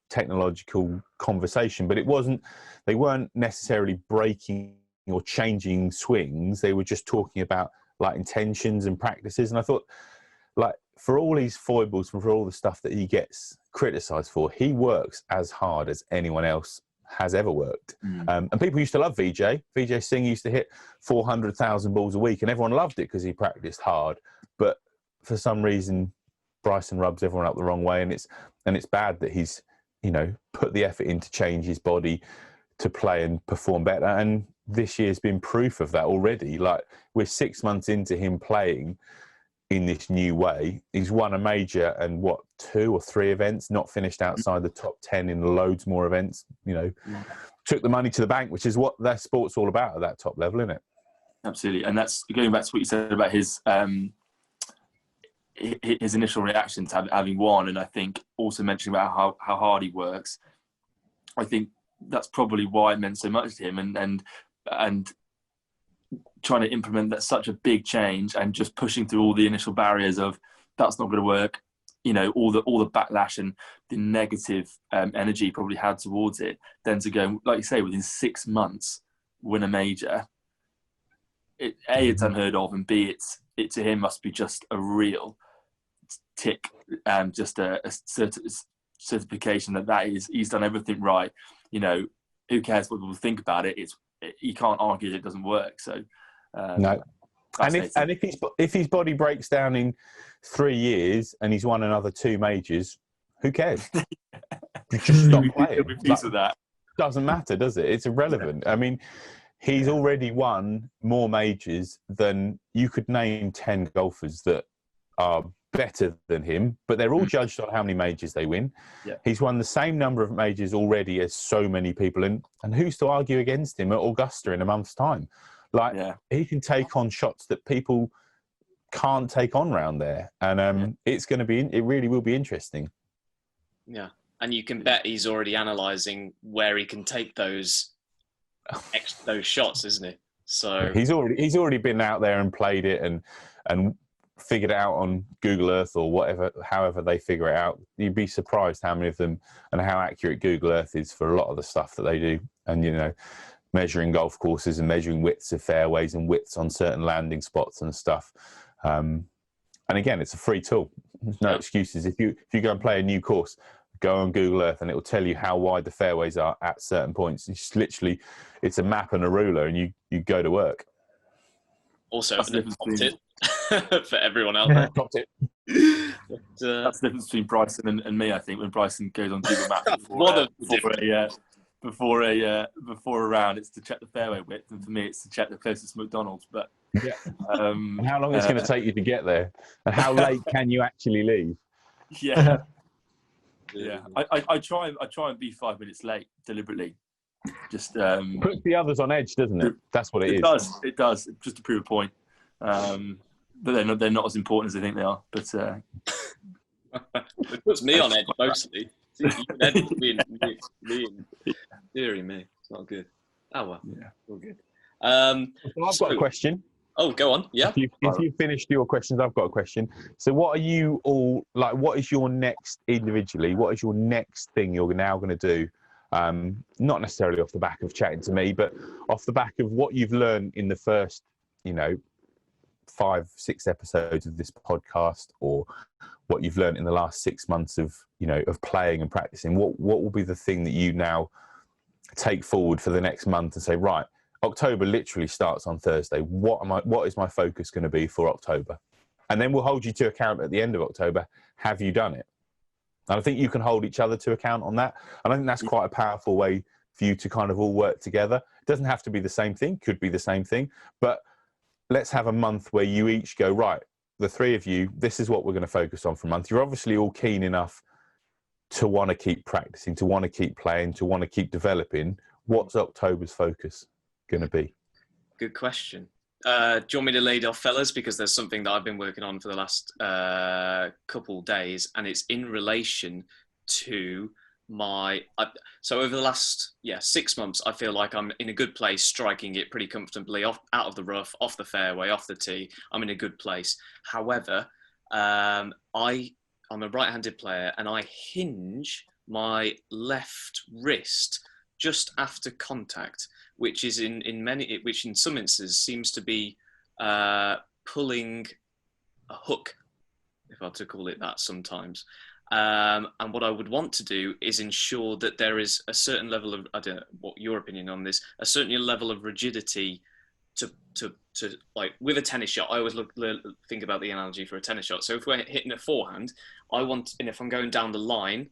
technological conversation, but they weren't necessarily breaking or changing swings. They were just talking about like intentions and practices. And I thought, like, for all his foibles and for all the stuff that he gets criticised for, he works as hard as anyone else has ever worked. And people used to love Vijay. Vijay Singh used to hit 400,000 balls a week, and everyone loved it because he practiced hard. But for some reason, Bryson rubs everyone up the wrong way, and it's bad that he's put the effort in to change his body to play and perform better. And this year's been proof of that already. Like, we're 6 months into him playing in this new way. He's won a major and 2 or 3 events, not finished outside the top 10 in loads more events, took the money to the bank, which is what their sport's all about at that top level, isn't it? Absolutely, and that's going back to what you said about his initial reaction to having won, and I think also mentioning about how hard he works. I think that's probably why it meant so much to him, and trying to implement that such a big change and just pushing through all the initial barriers of that's not going to work. You know, all the backlash and the negative energy he probably had towards it. Then to go, like you say, within 6 months, win a major. It's unheard of, and B, it to him must be just a real tick, just a certification that he's done everything right. You know, who cares what people think about it? You can't argue that it doesn't work. So no. And if his body breaks down in 3 years and he's won another 2 majors, who cares? Just stop playing. That doesn't matter, does it? It's irrelevant. I mean, he's already won more majors than you could name 10 golfers that are better than him, but they're all judged on how many majors they win. Yeah. He's won the same number of majors already as so many people, and who's to argue against him at Augusta in a month's time? Like, he can take on shots that people can't take on round there, and it's going to be. It really will be interesting. Yeah, and you can bet he's already analysing where he can take those shots, isn't he? So he's already been out there and played it and figured it out on Google Earth or whatever, however they figure it out. You'd be surprised how many of them and how accurate Google Earth is for a lot of the stuff that they do. And, you know, measuring golf courses and measuring widths of fairways and widths on certain landing spots and stuff. And again, it's a free tool. There's no excuses. If you go and play a new course, go on Google Earth and it will tell you how wide the fairways are at certain points. It's literally, it's a map and a ruler, and you go to work. Also, top tip for everyone out there. Top tip. That's the difference between Bryson and me, I think, when Bryson goes on Google Maps before a round, it's to check the fairway width, and for me, it's to check the closest McDonald's. But and how long it's going to take you to get there, and how late can you actually leave? Yeah. I try and be 5 minutes late deliberately. Just puts the others on edge, doesn't it? That's what it is. It does, just to prove a point. But they're not as important as they think they are. But it puts me on edge mostly. Deary me, it's not good. Oh well, all good. I've got a question. Oh, go on. Yeah. If you've finished your questions, I've got a question. So, what are you all like? What is your next individually? What is your next thing you're now going to do? Not necessarily off the back of chatting to me, but off the back of what you've learned in the first, 5-6 episodes of this podcast, or what you've learned in the last 6 months of playing and practicing. What will be the thing that you now take forward for the next month and say, right, October literally starts on Thursday. What is my focus going to be for October? And then we'll hold you to account at the end of October. Have you done it? And I think you can hold each other to account on that. And I think that's quite a powerful way for you to kind of all work together. It doesn't have to be the same thing, could be the same thing. But let's have a month where you each go, right, the 3 of you, this is what we're going to focus on for a month. You're obviously all keen enough to want to keep practicing, to want to keep playing, to want to keep developing. What's October's focus going to be? Good question. Do you want me to lead off, fellas? Because there's something that I've been working on for the last couple days, and it's in relation to so over the last 6 months, I feel like I'm in a good place, striking it pretty comfortably out of the rough, off the fairway, off the tee. I'm in a good place. However, I'm a right-handed player, and I hinge my left wrist just after contact, which is which in some instances seems to be pulling a hook, if I were to call it that sometimes. And what I would want to do is ensure that there is a certain level of, I don't know what your opinion on this, a certain level of rigidity to like with a tennis shot. I always think about the analogy for a tennis shot. So if we're hitting a forehand, and if I'm going down the line,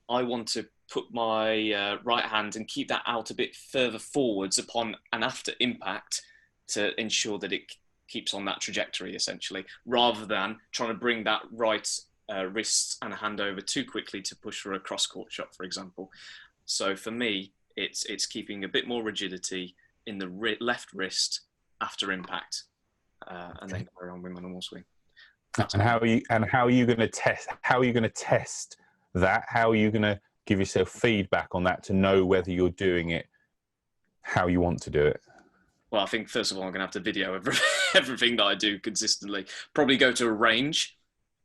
I want to put my right hand and keep that out a bit further forwards upon and after impact to ensure that it keeps on that trajectory, essentially, rather than trying to bring that right wrist and hand over too quickly to push for a cross-court shot, for example. So for me, It's keeping a bit more rigidity in the left wrist after impact, and then carry on with my normal swing. And how are you going to test? How are you going to test that? How are you going to give yourself feedback on that to know whether you're doing it how you want to do it? Well, I think first of all, I'm going to have to video everything that I do consistently. Probably go to a range,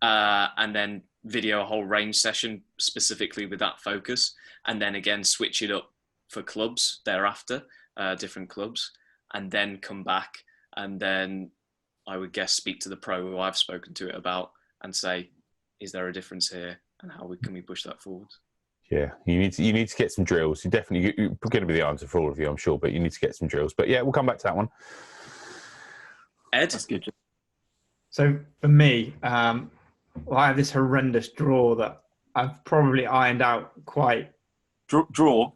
and then video a whole range session specifically with that focus, and then again switch it up for clubs thereafter, different clubs, and then come back, and then I would guess speak to the pro who I've spoken to it about and say, is there a difference here, and how can we push that forward? Yeah, you need to get some drills. You're going to be the answer for all of you, I'm sure, but you need to get some drills. But yeah, we'll come back to that one. Ed? That's good. So for me, I have this horrendous draw that I've probably ironed out quite. Draw?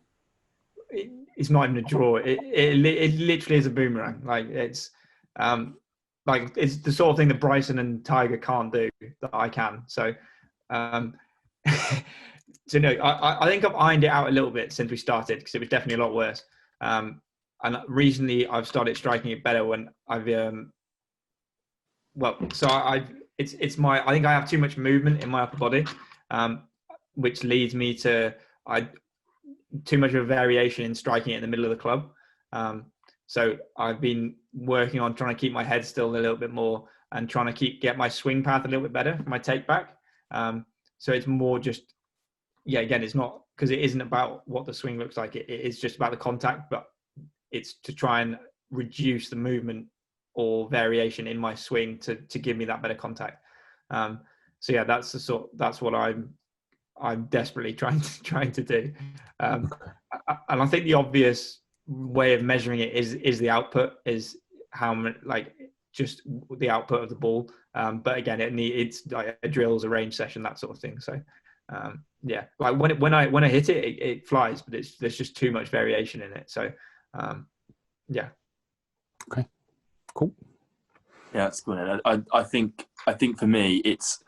It's not even a draw. It literally is a boomerang. Like it's the sort of thing that Bryson and Tiger can't do that I can. So, so no, I think I've ironed it out a little bit since we started, because it was definitely a lot worse. And recently I've started striking it better when I've I think I have too much movement in my upper body, which leads me to too much of a variation in striking it in the middle of the club. So I've been working on trying to keep my head still a little bit more and trying to get my swing path a little bit better for my take back. So it's more just, again, it's not, because it isn't about what the swing looks like. It is just about the contact, but it's to try and reduce the movement or variation in my swing to give me that better contact. So yeah, that's what I'm desperately trying to do. And I think the obvious way of measuring it is the output, is how much, like, just the output of the ball. But again, it's like a drills, a range session, that sort of thing. So yeah, like when I hit it, it flies, but there's just too much variation in it. So yeah. Okay, cool. Yeah, that's good. I think for me, it's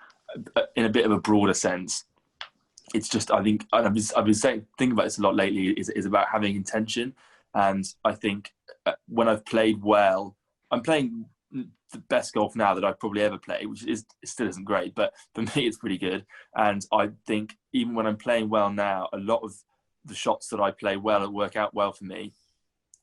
in a bit of a broader sense. It's just, I think, and I've been thinking about this a lot lately, is about having intention. And I think when I've played well, I'm playing the best golf now that I've probably ever played, which still isn't great, but for me it's pretty good. And I think even when I'm playing well now, a lot of the shots that I play well and work out well for me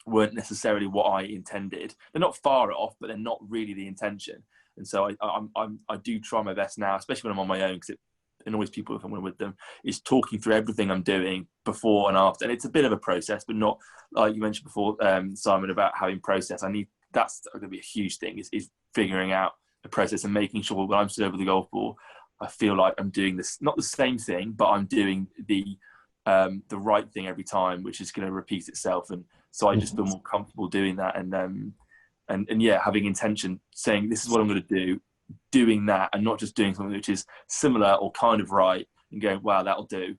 weren't necessarily what I intended. They're not far off, but they're not really the intention. And so I do try my best now, especially when I'm on my own, because it annoys people if I'm with them, is talking through everything I'm doing before and after. And it's a bit of a process, but not like you mentioned before, Simon, about having process. That's going to be a huge thing, is figuring out a process and making sure when I'm stood over the golf ball, I feel like I'm doing this, not the same thing, but I'm doing the right thing every time, which is going to repeat itself. And so I just feel more comfortable doing that. And yeah, having intention, saying this is what I'm going to do, doing that, and not just doing something which is similar or kind of right and going, wow, that'll do.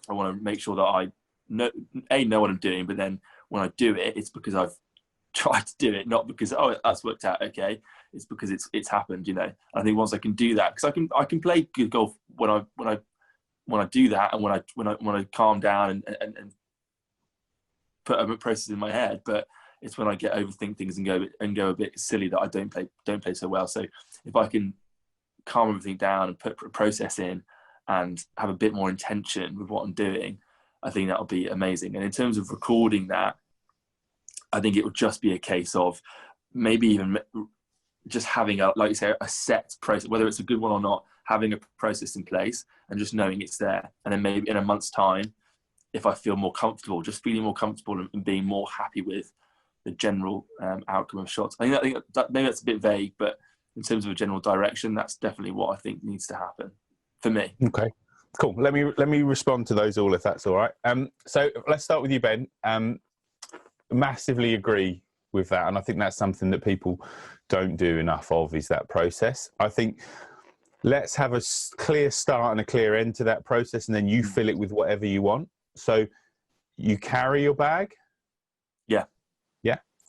I want to make sure that I know what I'm doing, but then when I do it, it's because I've tried to do it, not because, oh, that's worked out okay. It's because it's happened, you know. I think once I can do that, because I can play good golf when I do that, and when I calm down and put a process in my head. But it's when I get overthink things and go a bit silly that I don't play so well. So if I can calm everything down and put a process in and have a bit more intention with what I'm doing, I think that'll be amazing. And in terms of recording that, I think it would just be a case of maybe even just having like you say, a set process, whether it's a good one or not, having a process in place and just knowing it's there. And then maybe in a month's time, if I feel more comfortable, just feeling more comfortable and being more happy with the general outcome of shots. I think that maybe that's a bit vague, but in terms of a general direction, that's definitely what I think needs to happen for me. Okay, cool. Let me respond to those all, if that's all right. So let's start with you, Ben. Massively agree with that, and I think that's something that people don't do enough of, is that process. I think let's have a clear start and a clear end to that process, and then you fill it with whatever you want. So you carry your bag. Yeah.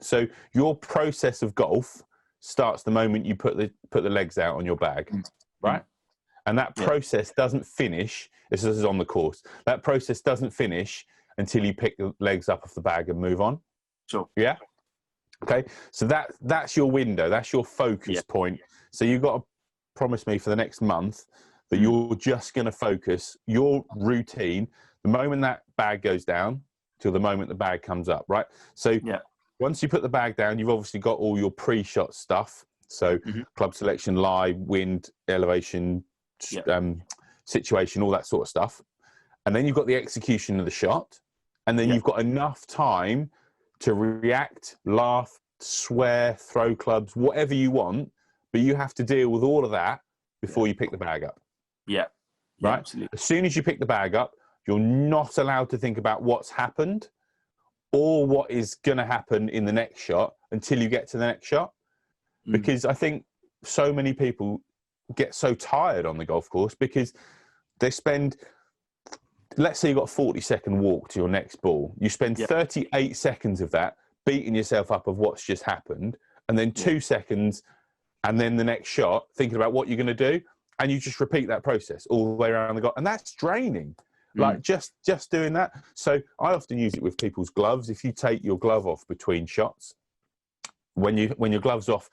So your process of golf starts the moment you put the legs out on your bag, right? And that process doesn't finish. This is on the course. That process doesn't finish until you pick the legs up off the bag and move on. Sure. Yeah. Okay. So that's your window. That's your focus point. So you've got to promise me for the next month that you're just going to focus your routine the moment that bag goes down till the moment the bag comes up, right? So once you put the bag down, you've obviously got all your pre-shot stuff. So club selection, lie, wind, elevation, situation, all that sort of stuff. And then you've got the execution of the shot. And then you've got enough time to react, laugh, swear, throw clubs, whatever you want. But you have to deal with all of that before you pick the bag up. Yeah. Right? Absolutely. As soon as you pick the bag up, you're not allowed to think about what's happened or what is going to happen in the next shot until you get to the next shot. Because I think so many people get so tired on the golf course because they spend, let's say you've got a 40-second walk to your next ball. You spend 38 seconds of that beating yourself up of what's just happened, and then 2 seconds, and then the next shot, thinking about what you're going to do. And you just repeat that process all the way around the golf. And that's draining. Like just doing that. So I often use it with people's gloves. If you take your glove off between shots, when your glove's off,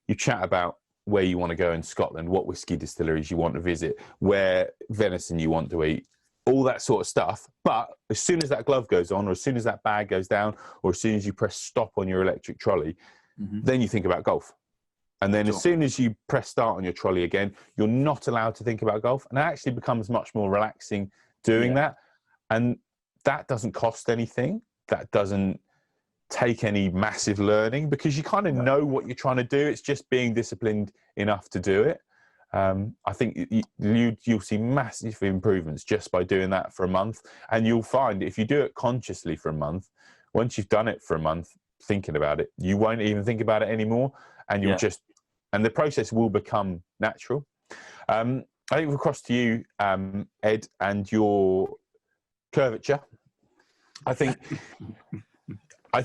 you chat about where you want to go in Scotland, what whiskey distilleries you want to visit, where venison you want to eat, all that sort of stuff. But as soon as that glove goes on, or as soon as that bag goes down, or as soon as you press stop on your electric trolley, then you think about golf. And then as soon as you press start on your trolley again, you're not allowed to think about golf. And it actually becomes much more relaxing doing that. And that doesn't cost anything. That doesn't take any massive learning because you kind of know what you're trying to do. It's just being disciplined enough to do it. I think you'll see massive improvements just by doing that for a month. And you'll find if you do it consciously for a month, once you've done it for a month, thinking about it, you won't even think about it anymore. And you'll and the process will become natural. I think we're across to you, Ed, and your curvature. I think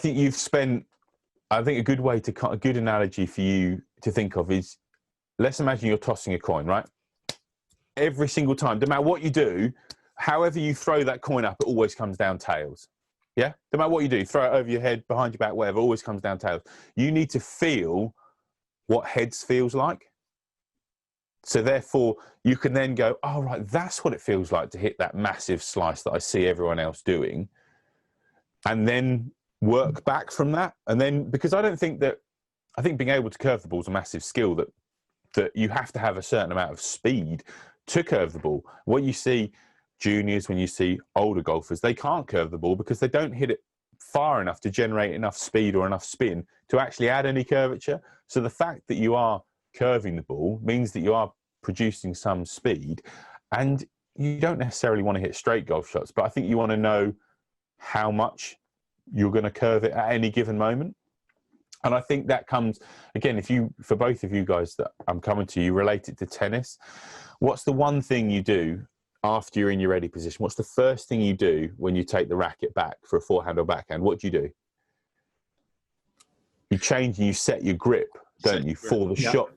you've spent, I think a good analogy for you to think of is, let's imagine you're tossing a coin, right? Every single time, no matter what you do, however you throw that coin up, it always comes down tails. Yeah? No matter what you do, throw it over your head, behind your back, whatever, it always comes down tails. You need to feel what heads feels like. So therefore, you can then go, oh, right, that's what it feels like to hit that massive slice that I see everyone else doing. And then work back from that. And then, because I think being able to curve the ball is a massive skill that you have to have a certain amount of speed to curve the ball. What you see juniors, when you see older golfers, they can't curve the ball because they don't hit it far enough to generate enough speed or enough spin to actually add any curvature. So the fact that you are curving the ball means that you are producing some speed, and you don't necessarily want to hit straight golf shots, but I think you want to know how much you're going to curve it at any given moment. And I think that comes, again, for both of you guys that I'm coming to, you relate it to tennis. What's the one thing you do after you're in your ready position? What's the first thing you do when you take the racket back for a forehand or backhand? What do you do? You change and you set your grip, don't you, for the shot,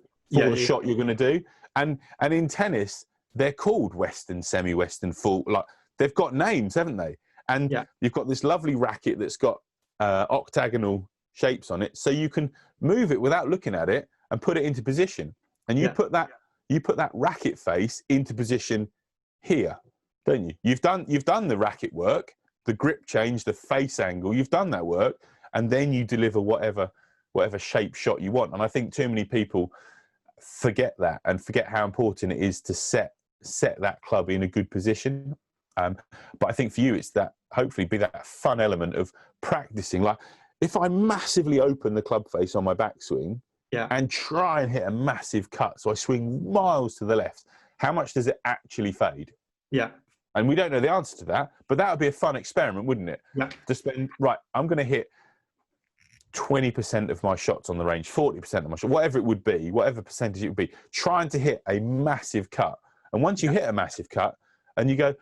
shot you're going to do. And in tennis, they're called Western, semi-Western, full. Like, they've got names, haven't they? And you've got this lovely racket that's got octagonal shapes on it, so you can move it without looking at it and put it into position. And you put that racket face into position here, don't you? You've done the racket work, the grip change, the face angle. You've done that work, and then you deliver whatever shape shot you want. And I think too many people forget that and forget how important it is to set that club in a good position. But I think for you, it's that, hopefully, be that fun element of practicing. Like, if I massively open the club face on my backswing and try and hit a massive cut, so I swing miles to the left, how much does it actually fade? Yeah. And we don't know the answer to that, but that would be a fun experiment, wouldn't it? Yeah. To spend, right, I'm going to hit 20% of my shots on the range, 40% of my shots, whatever it would be, whatever percentage it would be, trying to hit a massive cut. And once you hit a massive cut and you go,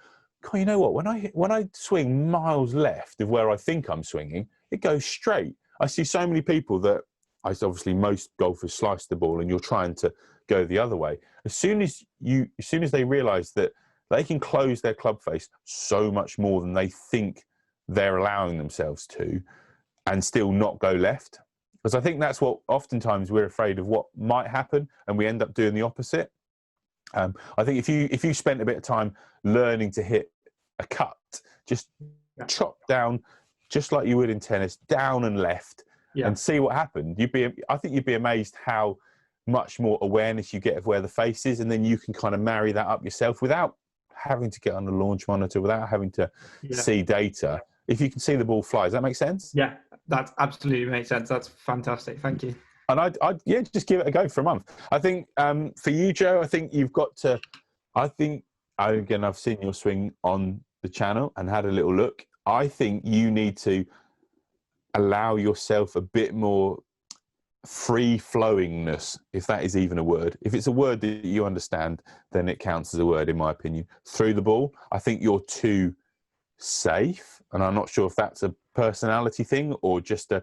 God, you know what, when I swing miles left of where I think I'm swinging, it goes straight. I see so many people that, obviously most golfers slice the ball and you're trying to go the other way. As soon as they realise that they can close their club face so much more than they think they're allowing themselves to, and still not go left. Because I think that's what oftentimes we're afraid of what might happen, and we end up doing the opposite. I think if you spent a bit of time learning to hit a cut, just chop down, just like you would in tennis, down and left, and see what happened. I think you'd be amazed how much more awareness you get of where the face is, and then you can kind of marry that up yourself without having to get on the launch monitor, without having to see data. If you can see the ball fly, does that make sense? Yeah, that absolutely makes sense. That's fantastic. Thank you. And I'd just give it a go for a month. I think for you, Joe, I think you've got to. Again, I've seen your swing on the channel and had a little look. I think you need to allow yourself a bit more free flowingness, if that is even a word. If it's a word that you understand, then it counts as a word, in my opinion. Through the ball, I think you're too safe, and I'm not sure if that's a personality thing or just a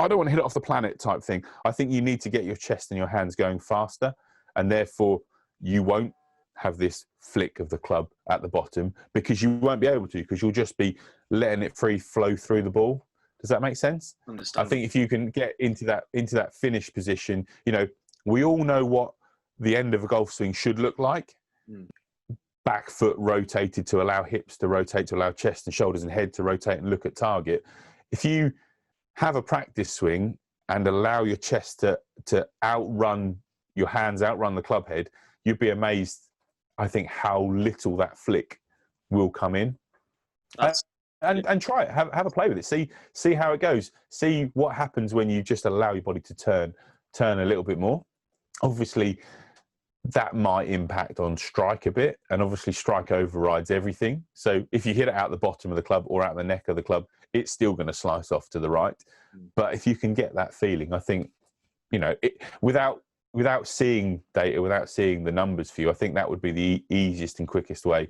I don't want to hit it off the planet type thing. I think you need to get your chest and your hands going faster, and therefore you won't have this flick of the club at the bottom, because you won't be able to, because you'll just be letting it free flow through the ball. Does that make sense? I think if you can get into that finish position, we all know what the end of a golf swing should look like. Back foot rotated to allow hips to rotate, to allow chest and shoulders and head to rotate and look at target. If you have a practice swing and allow your chest to outrun your hands, outrun the club head, you'd be amazed, I think, how little that flick will come in. And try it. Have a play with it. See how it goes. See what happens when you just allow your body to turn a little bit more. Obviously, that might impact on strike a bit, and obviously strike overrides everything. So if you hit it out the bottom of the club or out the neck of the club, it's still going to slice off to the right. But if you can get that feeling, I think, without seeing data, without seeing the numbers for you, I think that would be the easiest and quickest way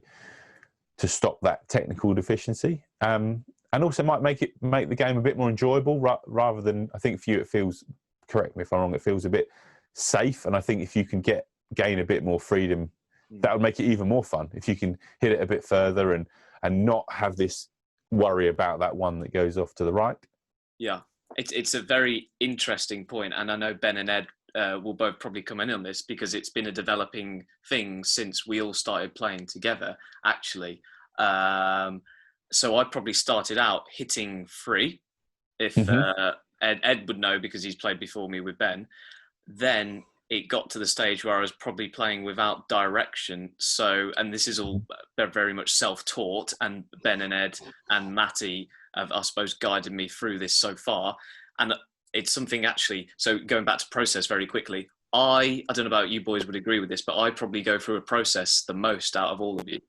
to stop that technical deficiency. And also might make the game a bit more enjoyable, rather than, I think for you it feels, correct me if I'm wrong, it feels a bit safe. And I think if you can gain a bit more freedom, that would make it even more fun. If you can hit it a bit further and not have this worry about that one that goes off to the right. Yeah, it's a very interesting point, and I know Ben and Ed will both probably come in on this, because it's been a developing thing since we all started playing together, actually. So I probably started out hitting free, if Ed would know, because he's played before me with Ben. Then it got to the stage where I was probably playing without direction. So, and this is all very much self-taught, and Ben and Ed and Matty have, I suppose, guided me through this so far. And it's something actually, so going back to process very quickly, I don't know about you boys would agree with this, but I probably go through a process the most out of all of you.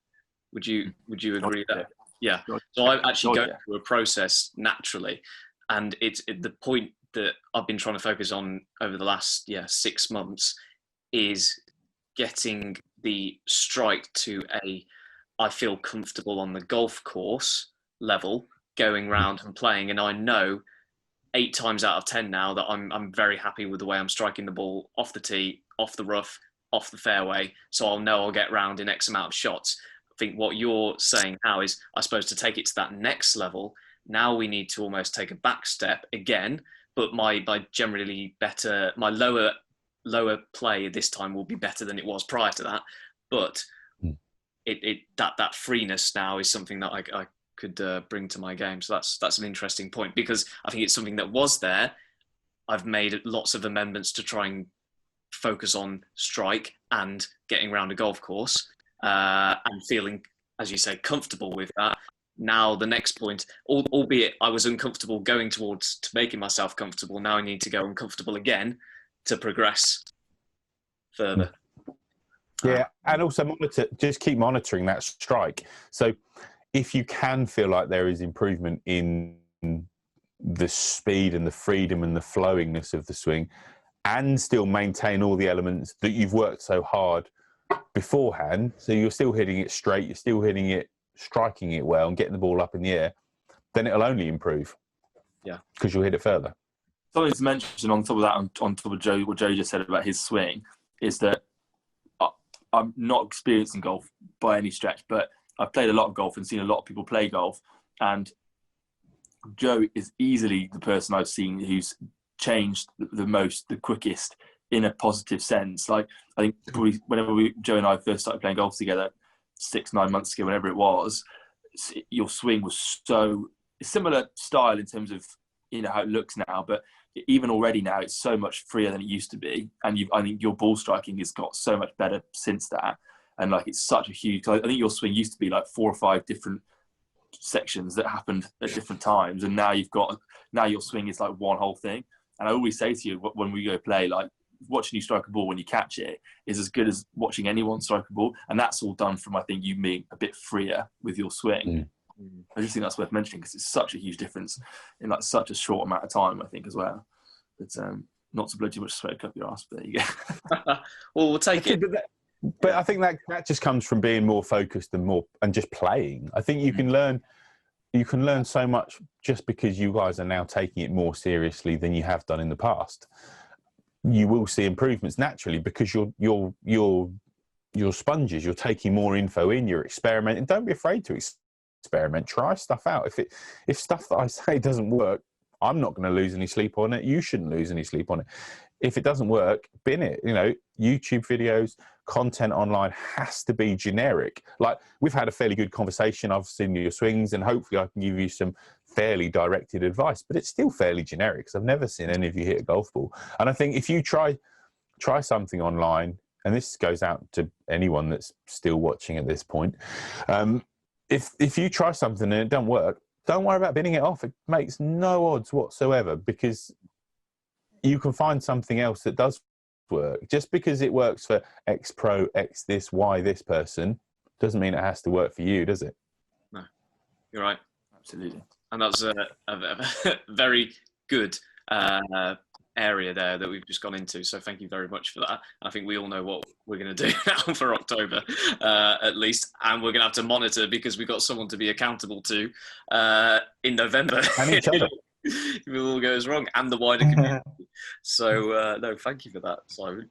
Would you agree that? Yeah. So I actually go through a process naturally. And it's the point that I've been trying to focus on over the last 6 months is getting the strike to I feel comfortable on the golf course level, going round and playing. And I know 8 times out of 10 now that I'm very happy with the way I'm striking the ball off the tee, off the rough, off the fairway. So I'll know I'll get round in X amount of shots. I think what you're saying now is, I suppose, to take it to that next level, now we need to almost take a back step again. But my generally better, my lower play this time will be better than it was prior to that. But that freeness now is something that I could bring to my game. So that's an interesting point, because I think it's something that was there. I've made lots of amendments to try and focus on strike and getting around a golf course, and feeling, as you say, comfortable with that. Now the next point, albeit I was uncomfortable going towards to making myself comfortable, now I need to go uncomfortable again to progress further. Yeah, and also just keep monitoring that strike. So if you can feel like there is improvement in the speed and the freedom and the flowingness of the swing, and still maintain all the elements that you've worked so hard beforehand, so you're still hitting it straight, you're still hitting it, striking it well and getting the ball up in the air, then it'll only improve. Yeah, because you'll hit it further. Something to mention on top of that, on top of what Joe just said about his swing, is that I'm not experienced in golf by any stretch, but I've played a lot of golf and seen a lot of people play golf. And Joe is easily the person I've seen who's changed the most, the quickest, in a positive sense. Like, I think probably whenever Joe and I first started playing golf together 6-9 months ago, whenever it was, your swing was so similar style in terms of, you know, how it looks now, but even already now it's so much freer than it used to be. And I think your ball striking has got so much better since that. And like, it's such a huge, I think your swing used to be like 4 or 5 different sections that happened at different times, and now your swing is like one whole thing. And I always say to you when we go play, like, watching you strike a ball when you catch it is as good as watching anyone strike a ball, and that's all done from, I think, you being a bit freer with your swing. I just think that's worth mentioning because it's such a huge difference in like such a short amount of time, I think, as well. But not to blow too much smoke up your ass, but there you go. Well, we'll take it. But I think that just comes from being more focused and just playing. I think you can learn so much just because you guys are now taking it more seriously than you have done in the past. You will see improvements naturally because you're sponges. You're taking more info in. You're experimenting. Don't be afraid to experiment. Try stuff out. If stuff that I say doesn't work, I'm not going to lose any sleep on it. You shouldn't lose any sleep on it. If it doesn't work, bin it. You know, YouTube videos, content online has to be generic. Like, we've had a fairly good conversation. I've seen your swings, and hopefully I can give you some fairly directed advice, but it's still fairly generic because I've never seen any of you hit a golf ball. And I think if you try something online, and this goes out to anyone that's still watching at this point, if you try something and it don't work, don't worry about binning it off. It makes no odds whatsoever because you can find something else that does work. Just because it works for X pro, X this, Y this person, doesn't mean it has to work for you, does it? No, you're right. Absolutely. And that's a very good area there that we've just gone into. So thank you very much for that. I think we all know what we're going to do now for October, at least. And we're going to have to monitor because we've got someone to be accountable to in November. And each other. If it all goes wrong, and the wider community. So, no, thank you for that, Simon.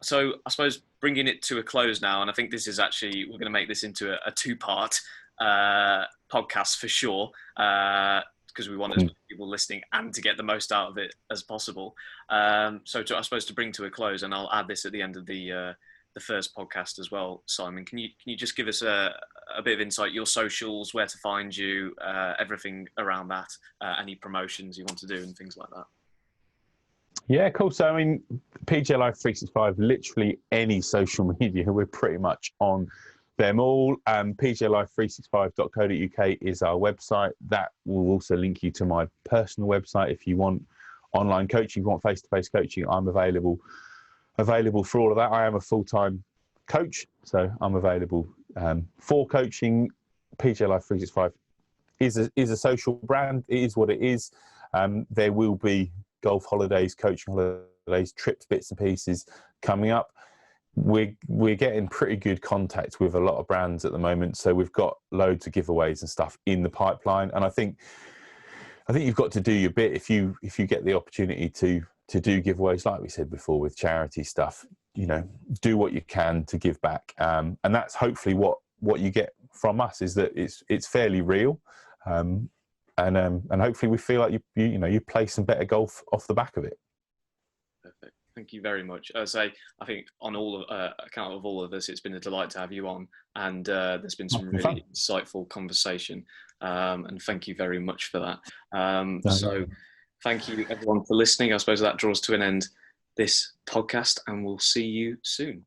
So I suppose bringing it to a close now, and I think this is actually, we're going to make this into a 2-part podcast for sure, because we want as many people listening and to get the most out of it as possible. So I suppose to bring to a close, and I'll add this at the end of the first podcast as well, Simon, can you just give us a bit of insight, your socials, where to find you, everything around that, any promotions you want to do and things like that? Yeah, cool. So, I mean, PGA Life 365, literally any social media, we're pretty much on them all. PGALife365.co.uk is our website. That will also link you to my personal website. If you want online coaching, if you want face-to-face coaching, I'm available for all of that. I am a full-time coach, so I'm available for coaching. PGA Life 365 is a social brand. It is what it is. There will be golf holidays, coaching holidays, trips, bits and pieces coming up. We're getting pretty good contact with a lot of brands at the moment, so we've got loads of giveaways and stuff in the pipeline. And I think you've got to do your bit if you get the opportunity to do giveaways, like we said before, with charity stuff. You know, do what you can to give back, and that's hopefully what you get from us, is that it's fairly real, and hopefully we feel like you play some better golf off the back of it. Perfect. Thank you very much. I think on account of all of this, it's been a delight to have you on, and there's been some really insightful conversation, and thank you very much for that. So thank you everyone for listening. I suppose that draws to an end this podcast, and we'll see you soon.